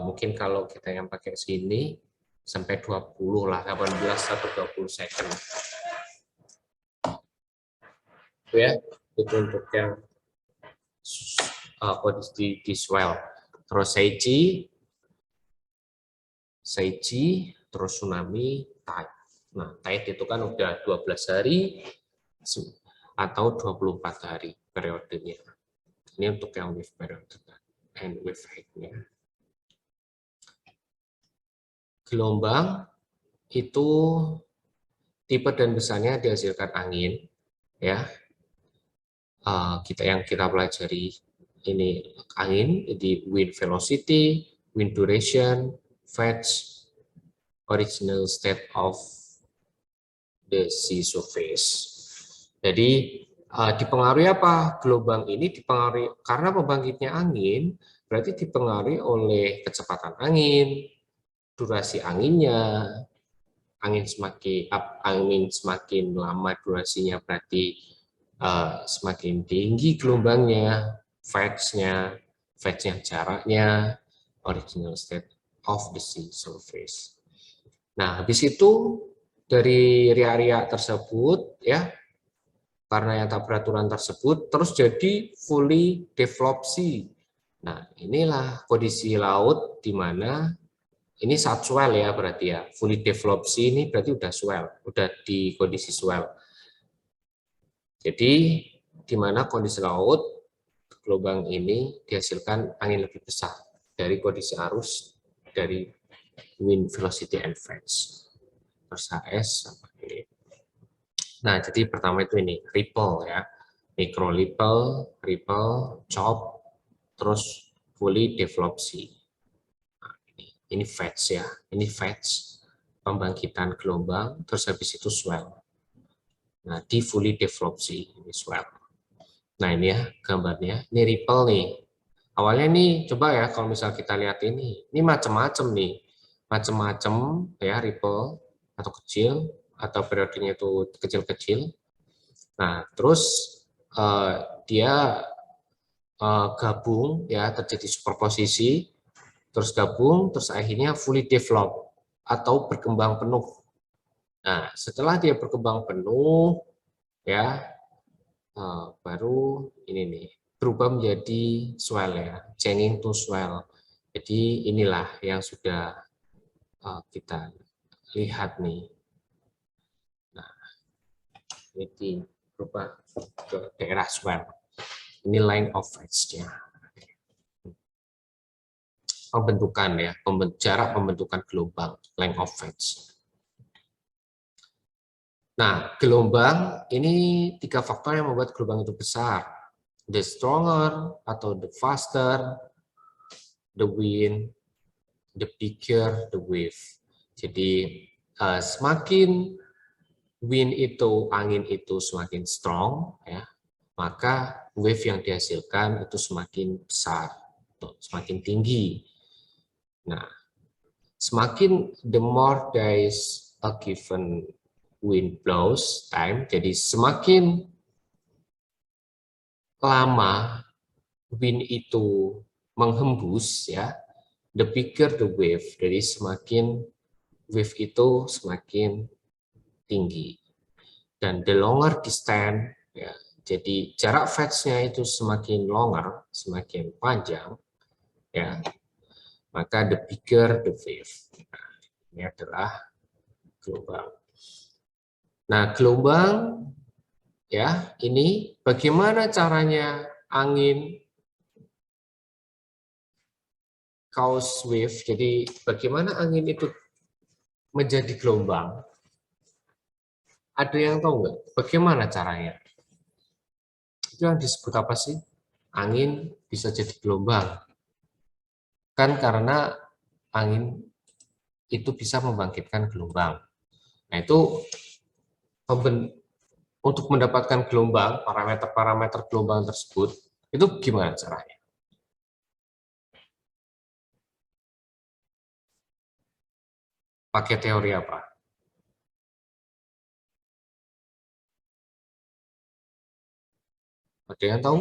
mungkin kalau kita yang pakai sini sampai 20 lah, 18 atau 20 second. Itu ya, itu untuk yang kondisi di swell. Terus Seichi, terus tsunami, tide. Nah, tide itu kan udah 12 hari atau 24 hari periodenya. Ini untuk yang wave period and wave height-nya. Gelombang itu tipe dan besarnya dihasilkan angin, ya. Yang kita pelajari ini angin di wind velocity, wind duration, fetch, original state of the sea surface. Jadi dipengaruhi apa? Gelombang ini dipengaruhi karena pembangkitnya angin, berarti dipengaruhi oleh kecepatan angin, durasi anginnya. Angin semakin lama durasinya berarti semakin tinggi gelombangnya, fetch-nya jaraknya, original state of the sea surface. Nah, habis itu dari riak-riak tersebut ya, karena yang peraturan tersebut terus jadi fully developed sea. Nah, inilah kondisi laut di mana ini saat swell ya berarti ya, fully developed sea ini berarti udah swell, udah di kondisi swell. Jadi di mana kondisi laut gelombang ini dihasilkan angin lebih besar dari kondisi arus dari wind velocity and fetch. Terus HS sama ini. Nah, jadi pertama itu ini ripple ya, micro ripple, chop, terus fully developed sea. Ini fetch ya, ini fetch pembangkitan gelombang, terus habis itu swell. Nah, di fully developed sea, ini swell. Nah, ini ya gambarnya, ini ripple nih. Awalnya nih, coba ya kalau misal kita lihat ini macam-macam nih, macam-macam ya ripple atau kecil, atau periodenya itu kecil-kecil. Nah, terus dia gabung ya, terjadi superposisi, terus gabung, terus akhirnya fully develop atau berkembang penuh. Nah, setelah dia berkembang penuh, ya baru ini nih berubah menjadi swell ya, changing to swell. Jadi inilah yang sudah kita lihat nih. Nah, ini berubah ke daerah swell. Ini line of fetch-nya. Pembentukan ya, jarak pembentukan gelombang, length of fetch. Nah, gelombang ini 3 faktor yang membuat gelombang itu besar. The stronger atau the faster the wind, the bigger the wave. Jadi semakin wind itu, angin itu semakin strong, ya, maka wave yang dihasilkan itu semakin besar, atau semakin tinggi. Nah, semakin the more days a given wind blows time, jadi semakin lama wind itu menghembus ya, the bigger the wave, jadi semakin wave itu semakin tinggi. Dan the longer distance ya, jadi jarak fetch-nya itu semakin longer, semakin panjang ya, maka the bigger the wave. Nah, ini adalah gelombang. Nah, gelombang ya, ini bagaimana caranya angin cause wave. Jadi bagaimana angin itu menjadi gelombang? Ada yang tahu nggak? Bagaimana caranya? Itu yang disebut apa sih? Angin bisa jadi gelombang. Kan karena angin itu bisa membangkitkan gelombang. Nah, itu untuk mendapatkan gelombang, parameter-parameter gelombang tersebut, itu gimana caranya? Pakai teori apa? Ada yang tahu?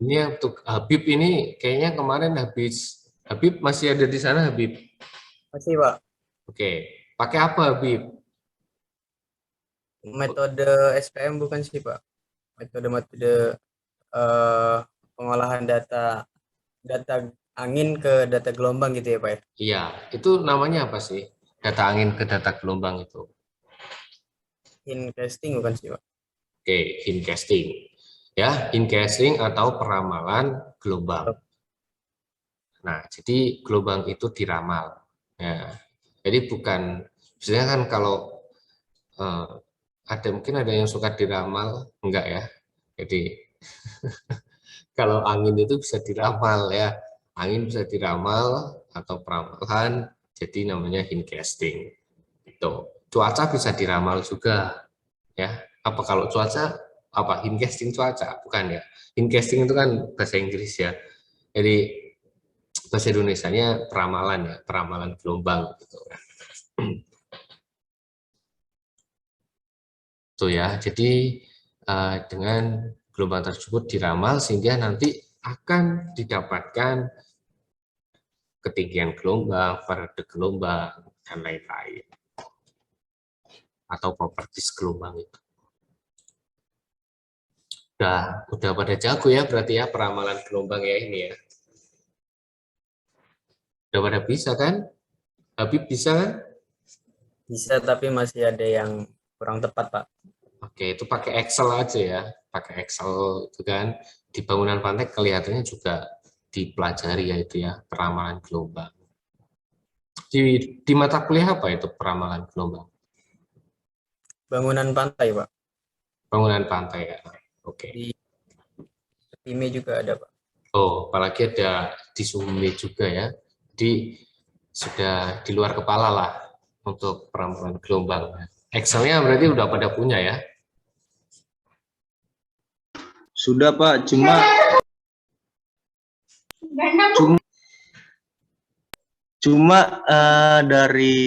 Ini untuk Habib ini kayaknya kemarin Habib masih ada di sana, Habib? Masih, Pak. Oke, pakai apa, Habib? Metode SPM bukan sih, Pak. Metode pengolahan data angin ke data gelombang gitu ya, Pak ya? Iya, itu namanya apa sih? Data angin ke data gelombang itu. Hindcasting bukan sih, Pak? Oke, hindcasting. Ya, hindcasting atau peramalan gelombang. Nah, jadi gelombang itu diramal. Ya, jadi bukan, biasanya kan kalau mungkin ada yang suka diramal, enggak ya. Jadi kalau angin itu bisa diramal ya, angin bisa diramal atau peramalan, jadi namanya hindcasting. Itu cuaca bisa diramal juga, ya. Apa kalau cuaca apa hindcasting cuaca, bukan ya? Hindcasting itu kan bahasa Inggris ya. Jadi bahasa Indonesianya peramalan ya, peramalan gelombang gitu. Tuh ya. Jadi dengan gelombang tersebut diramal sehingga nanti akan didapatkan ketinggian gelombang, periode gelombang, dan lain-lain. Atau propertis gelombang itu. Udah pada jago ya berarti ya peramalan gelombang ya ini ya. Udah pada bisa kan? Habib bisa kan? Bisa, tapi masih ada yang kurang tepat, Pak. Oke, itu pakai Excel aja ya. Pakai Excel itu kan. Di bangunan pantai kelihatannya juga dipelajari ya itu ya, peramalan gelombang. Di mata kuliah apa itu peramalan gelombang? Bangunan pantai, Pak. Bangunan pantai ya. Oke. Di IME juga ada, Pak. Oh, apalagi ada di SUME juga ya. Jadi sudah di luar kepala lah untuk peramalan gelombang. Excelnya berarti udah pada punya ya? Sudah Pak, cuma dari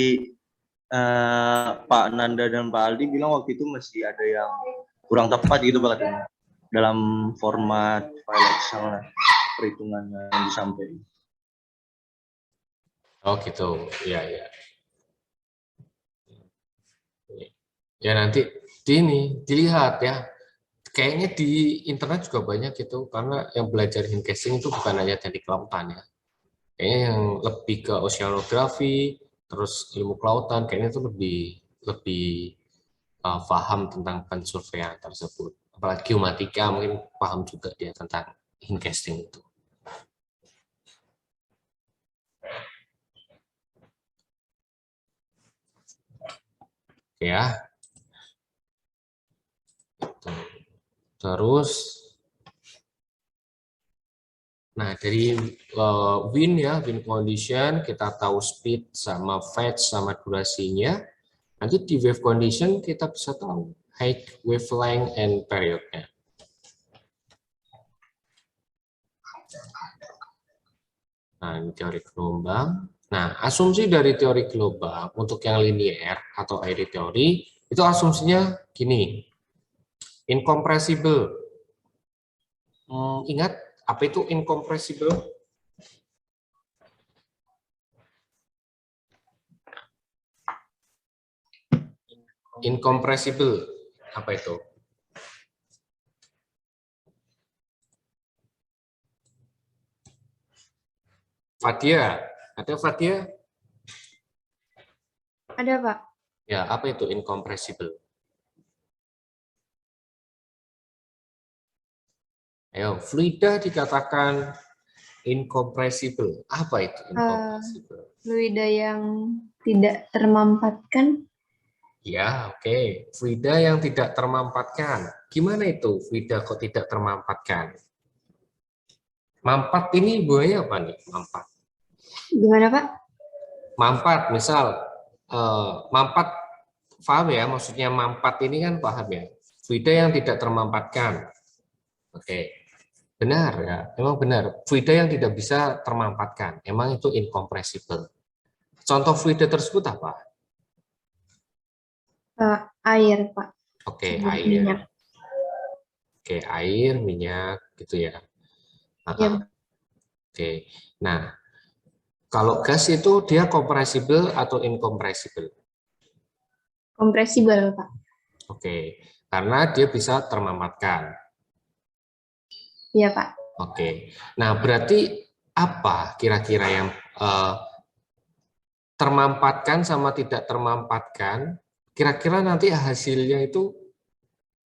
Pak Nanda dan Pak Aldi bilang waktu itu masih ada yang kurang tepat gitu Pak katanya, dalam format file Excel perhitungannya yang disampaikan. Oh gitu, ya ya. Ya nanti dilihat ya. Kayaknya di internet juga banyak itu, karena yang belajar hindcasting itu bukan hanya teknik kelautan ya. Kayaknya yang lebih ke oceanografi, terus ilmu kelautan, kayaknya itu lebih paham tentang pensurveian tersebut. Apalagi geomatika mungkin paham juga dia tentang hindcasting itu. Oke ya. Terus, nah dari wind ya, wind condition, kita tahu speed sama fetch sama durasinya. Nanti di wave condition kita bisa tahu height, wavelength, and period-nya. Nah, ini teori gelombang. Nah, asumsi dari teori gelombang untuk yang linear atau airy teori, itu asumsinya gini, incompressible. Ingat, apa itu incompressible? Incompressible, apa itu? Fadia, ada Fadia? Ada, Pak. Ya, apa itu incompressible? Ayo, fluida dikatakan incompressible. Apa itu incompressible? Fluida yang tidak termampatkan. Ya, oke. Fluida yang tidak termampatkan. Gimana itu fluida kok tidak termampatkan? Mampat ini buahnya apa nih? Mampat. Gimana, Pak? Mampat, misal mampat, paham ya? Maksudnya mampat ini kan paham ya? Fluida yang tidak termampatkan. Oke, benar ya. Memang benar. Fluida yang tidak bisa termampatkan. Emang itu incompressible. Contoh fluida tersebut apa? Air, Pak. Oke, Minyak. air. Oke, air, minyak, gitu ya. Ya. Oke, nah kalau gas itu dia compressible atau incompressible? Kompresibel, Pak. Oke, karena dia bisa termampatkan. Iya, Pak. Oke, nah berarti apa kira-kira yang termampatkan sama tidak termampatkan? Kira-kira nanti hasilnya itu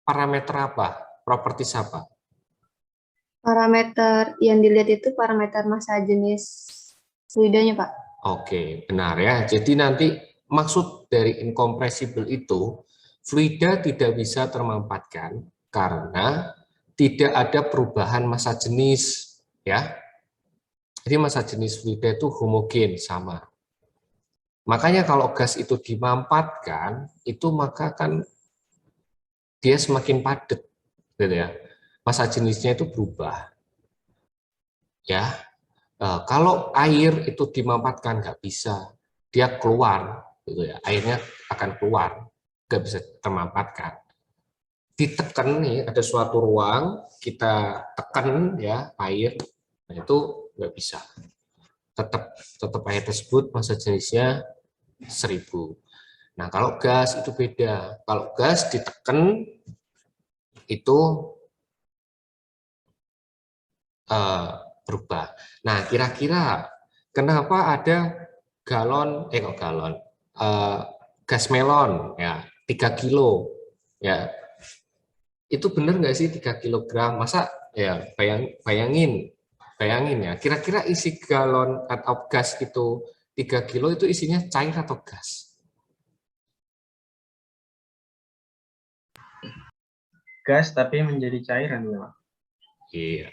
parameter apa? Properties apa? Parameter yang dilihat itu parameter massa jenis fluidanya, Pak. Oke, benar ya. Jadi nanti maksud dari incompressible itu, fluida tidak bisa termampatkan karena tidak ada perubahan massa jenis, ya. Jadi massa jenis fluida itu homogen, sama. Makanya kalau gas itu dimampatkan, itu maka kan dia semakin padat. gitu ya. Massa jenisnya itu berubah. Ya, kalau air itu dimampatkan nggak bisa, dia keluar, gitu ya. Airnya akan keluar, nggak bisa termampatkan. Ditekan nih, ada suatu ruang, kita tekan ya air, nah itu nggak bisa. Tetap air tersebut massa jenisnya 1000. Nah, kalau gas itu beda. Kalau gas ditekan itu berubah. Nah, kira-kira kenapa ada kok galon, gas melon ya 3 kilo ya, itu benar nggak sih 3 kilogram? Masa ya bayangin ya, kira-kira isi galon atau gas itu 3 kilo itu isinya cair atau gas? Gas tapi menjadi cairan ya, Pak. Iya.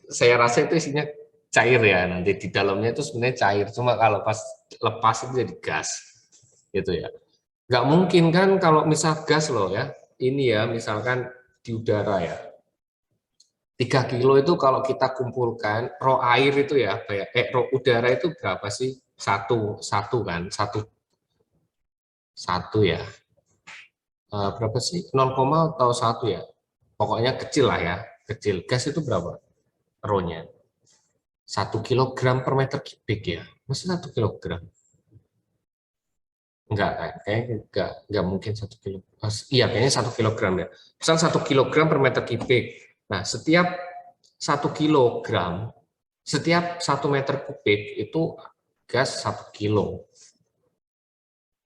Saya rasa itu isinya cair ya, nanti di dalamnya itu sebenarnya cair, cuma kalau pas lepas itu jadi gas gitu ya. Nggak mungkin kan kalau misal gas loh ya, ini ya misalkan di udara ya, 3 kilo itu kalau kita kumpulkan roh air itu ya, roh udara itu berapa sih? Satu kan, satu ya. Berapa sih? 0, atau 1 ya? Pokoknya kecil lah ya, kecil. Gas itu berapa? Rohnya 1 kilogram per meter kubik ya. Masa 1 kilogram? Enggak kan? Kayaknya enggak mungkin 1 kilo. Iya, kayaknya 1 kilogram ya. Misal 1 kilogram per meter kubik. Nah, setiap 1 kilogram, setiap 1 meter kubik itu gas 1 kilo.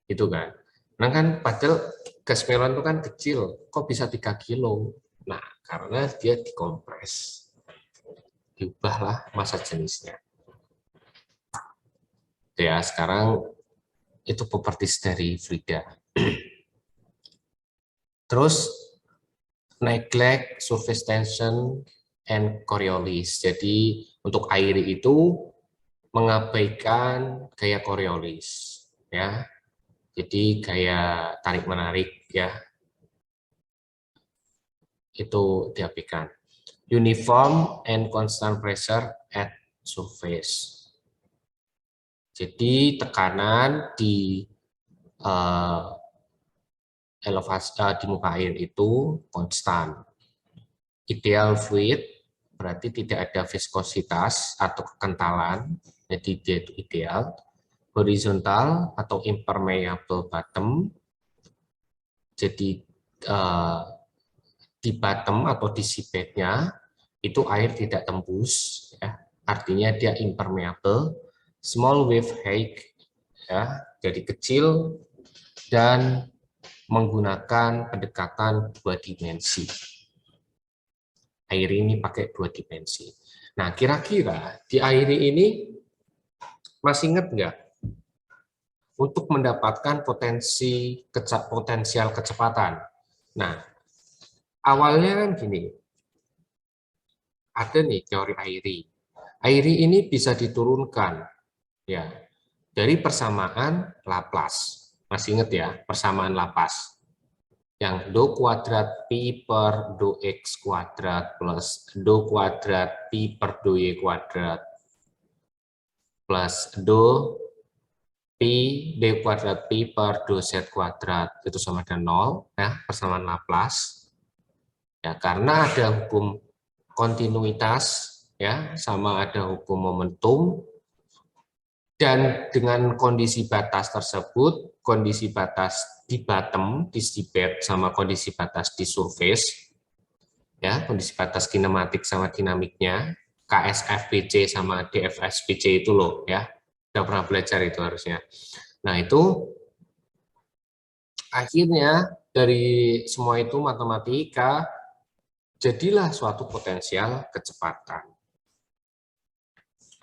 Itu kan. Nah kan padahal gas melon itu kan kecil, kok bisa 3 kilo? Nah, karena dia dikompres. Diubahlah massa jenisnya. Ya, sekarang itu properties dari fluida. Terus neglect surface tension and Coriolis. Jadi untuk air itu mengabaikan gaya Coriolis ya. Jadi gaya tarik menarik ya. Itu diabaikan. Uniform and constant pressure at surface. Jadi tekanan di elevasi di muka air itu konstan. Ideal fluid berarti tidak ada viskositas atau kekentalan, jadi dia itu ideal. Horizontal atau impermeable bottom, jadi di bottom atau di seabednya itu air tidak tembus, ya, artinya dia impermeable. Small wave height, ya, jadi kecil dan menggunakan pendekatan 2 dimensi. Air ini pakai 2 dimensi. Nah, kira-kira di air ini masih ingat nggak? Untuk mendapatkan potensial kecepatan. Nah, awalnya kan gini, ada nih teori Airy. Airy ini bisa diturunkan ya dari persamaan Laplace. Masih ingat ya, persamaan Laplace. Yang do kuadrat pi per do x kuadrat plus do kuadrat pi per do y kuadrat plus do pi d kuadrat pi per do z kuadrat itu sama dengan 0 ya, persamaan Laplace. Ya, karena ada hukum kontinuitas ya, sama ada hukum momentum, dan dengan kondisi batas tersebut, kondisi batas di bottom, di seabed sama kondisi batas di surface ya, kondisi batas kinematik sama dinamiknya, KSFBC sama DFSBC itu loh ya. Udah pernah belajar itu harusnya. Nah, itu akhirnya dari semua itu matematika jadilah suatu potensial kecepatan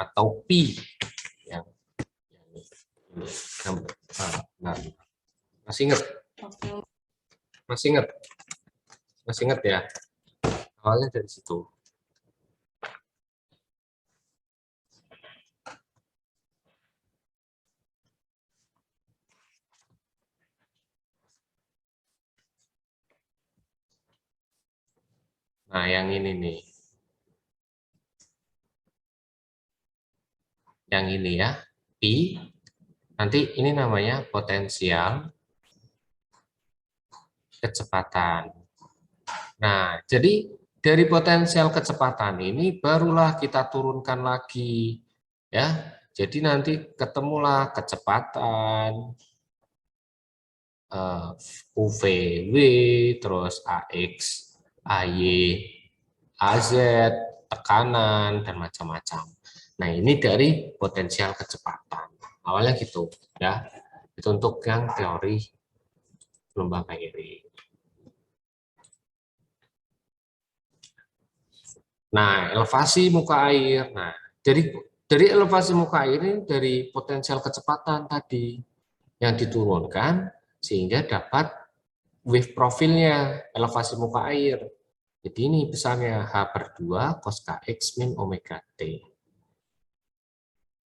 atau pi yang ini. Nah, masih ingat? Masih ingat? Masih ingat ya? Awalnya dari situ. Nah, yang ini nih. Yang ini ya, P. Nanti ini namanya potensial kecepatan. Nah, jadi dari potensial kecepatan ini barulah kita turunkan lagi ya. Jadi nanti ketemulah kecepatan UVW, terus AX, AY, AZ, tekanan dan macam-macam. Nah, ini dari potensial kecepatan. Awalnya gitu ya. Itu untuk yang teori gelombang airing. Nah, elevasi muka air. Nah, dari elevasi muka air ini dari potensial kecepatan tadi yang diturunkan sehingga dapat wave profilnya elevasi muka air. Jadi ini besarnya H/2 cos kx min omega t.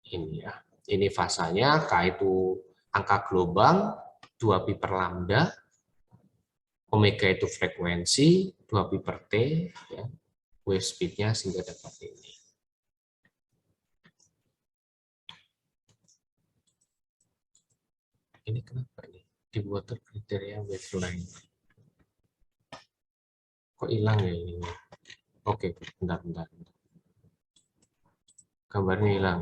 Ini ya. Ini fasanya K itu angka gelombang, 2pi per lambda, omega itu frekuensi, 2pi per t, ya. Wave speed-nya sehingga dapat ini. Ini kenapa ini? Di water kriteria wavelength. Kok hilang ya ini? Oke, bentar. Gambarnya hilang.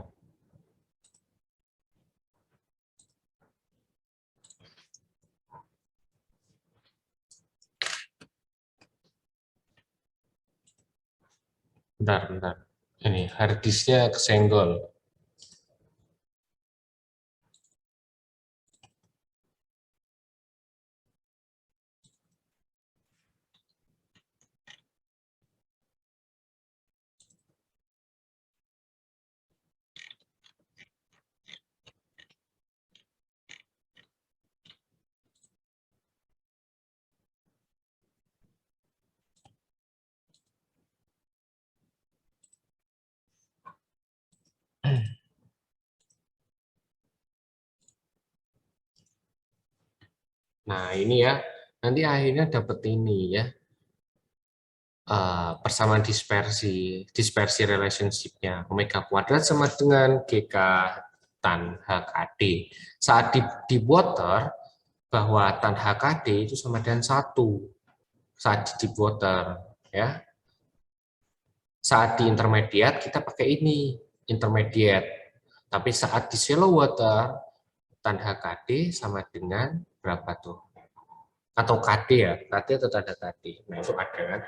Bentar. Ini hard disk-nya kesenggol. Nah, ini ya. Nanti akhirnya dapat ini ya. Persamaan dispersi relationship-nya omega kuadrat sama dengan GK tan HKD. Saat di water, bahwa tan HKD itu sama dengan 1 saat di deep water ya. Saat di intermediate kita pakai ini intermediate, tapi saat di shallow water tan HKD sama dengan berapa tuh, atau KD ya, KD atau tanda KD. Nah itu ada kan.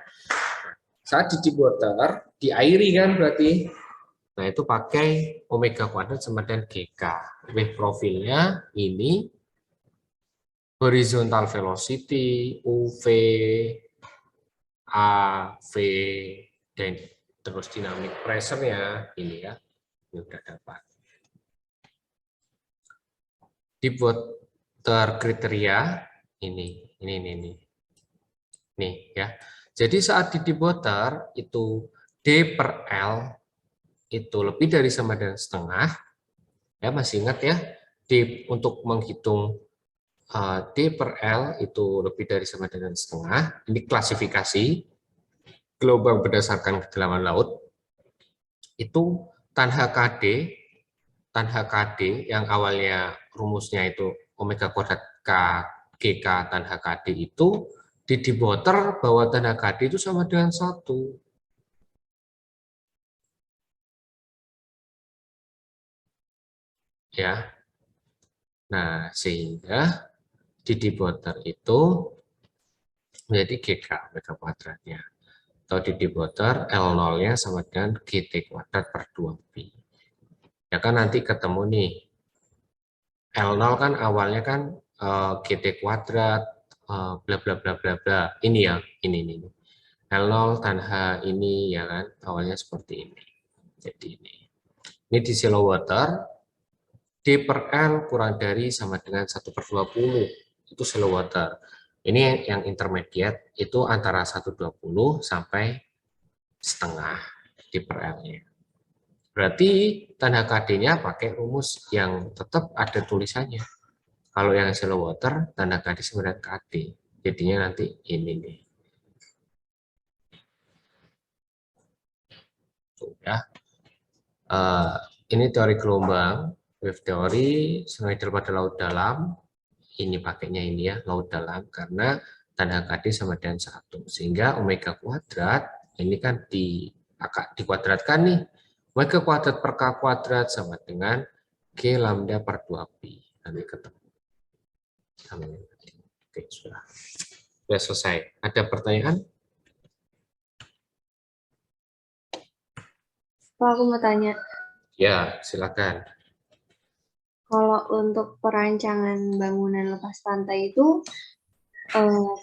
Saat di deep water diairi kan berarti, nah itu pakai omega kuadrat sama dengan GK. Wave profilnya ini horizontal velocity, UV, A, V, dan terus dynamic pressure-nya ini ya, ini udah dapat. Deep water kriteria ini nih ya. Jadi saat di deep water itu D per L itu lebih dari sama dengan setengah, ya masih ingat ya, D untuk menghitung D per L itu lebih dari sama dengan setengah. Ini klasifikasi gelombang berdasarkan kedalaman laut. Itu tan HKD yang awalnya rumusnya itu omega kuadrat K GK tan HKD itu di deep water bahwa tan HKD itu sama dengan 1. Ya. Nah, sehingga di deep water itu menjadi GK omega kuadratnya. Atau di deep water L0-nya sama dengan GT kuadrat per 2pi. Ya kan nanti ketemu nih. L0 kan awalnya kan GT kuadrat bla bla bla bla bla. Ini ya, ini. L0 tan H ini ya kan awalnya seperti ini. Jadi ini. Ini di shallow water D per L kurang dari sama dengan 1 per 20. Itu shallow water. Ini yang intermediate itu antara 1/20 sampai setengah D per L-nya. Berarti tan HKD-nya pakai rumus yang tetap ada tulisannya. Kalau yang shallow water, tan HKD sama dengan KD. Jadinya nanti ini nih. ya. Ini teori gelombang, wave theory, Schneider pada laut dalam. Ini pakainya ini ya, laut dalam, karena tanda HKD sama dengan 1. Sehingga omega kuadrat, ini kan dikuadratkan nih. Omega kuadrat per K kuadrat sama dengan G lambda per 2pi. Nanti ketemu. Oke, sudah selesai. Ada pertanyaan? Pak, aku mau tanya, Ya, silakan. kalau untuk perancangan bangunan lepas pantai itu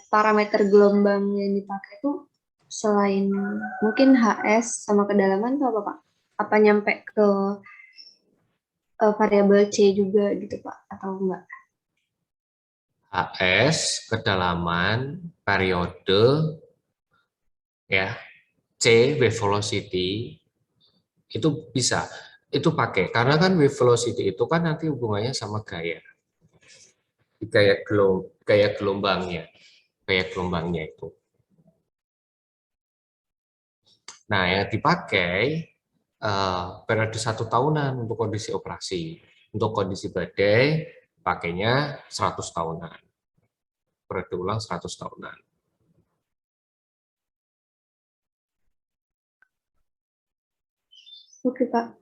parameter gelombang yang dipakai itu selain mungkin HS sama kedalaman tuh apa Pak? Apa nyampe ke variabel C juga gitu Pak atau enggak? HS, kedalaman, periode, ya, C, wave velocity, itu bisa. Itu pakai, karena kan wave velocity itu kan nanti hubungannya sama gaya. Gaya gelombangnya itu. Nah, yang dipakai periode 1 tahunan untuk kondisi operasi. Untuk kondisi badai, pakainya 100 tahunan. Periode ulang 100 tahunan. Oke Pak.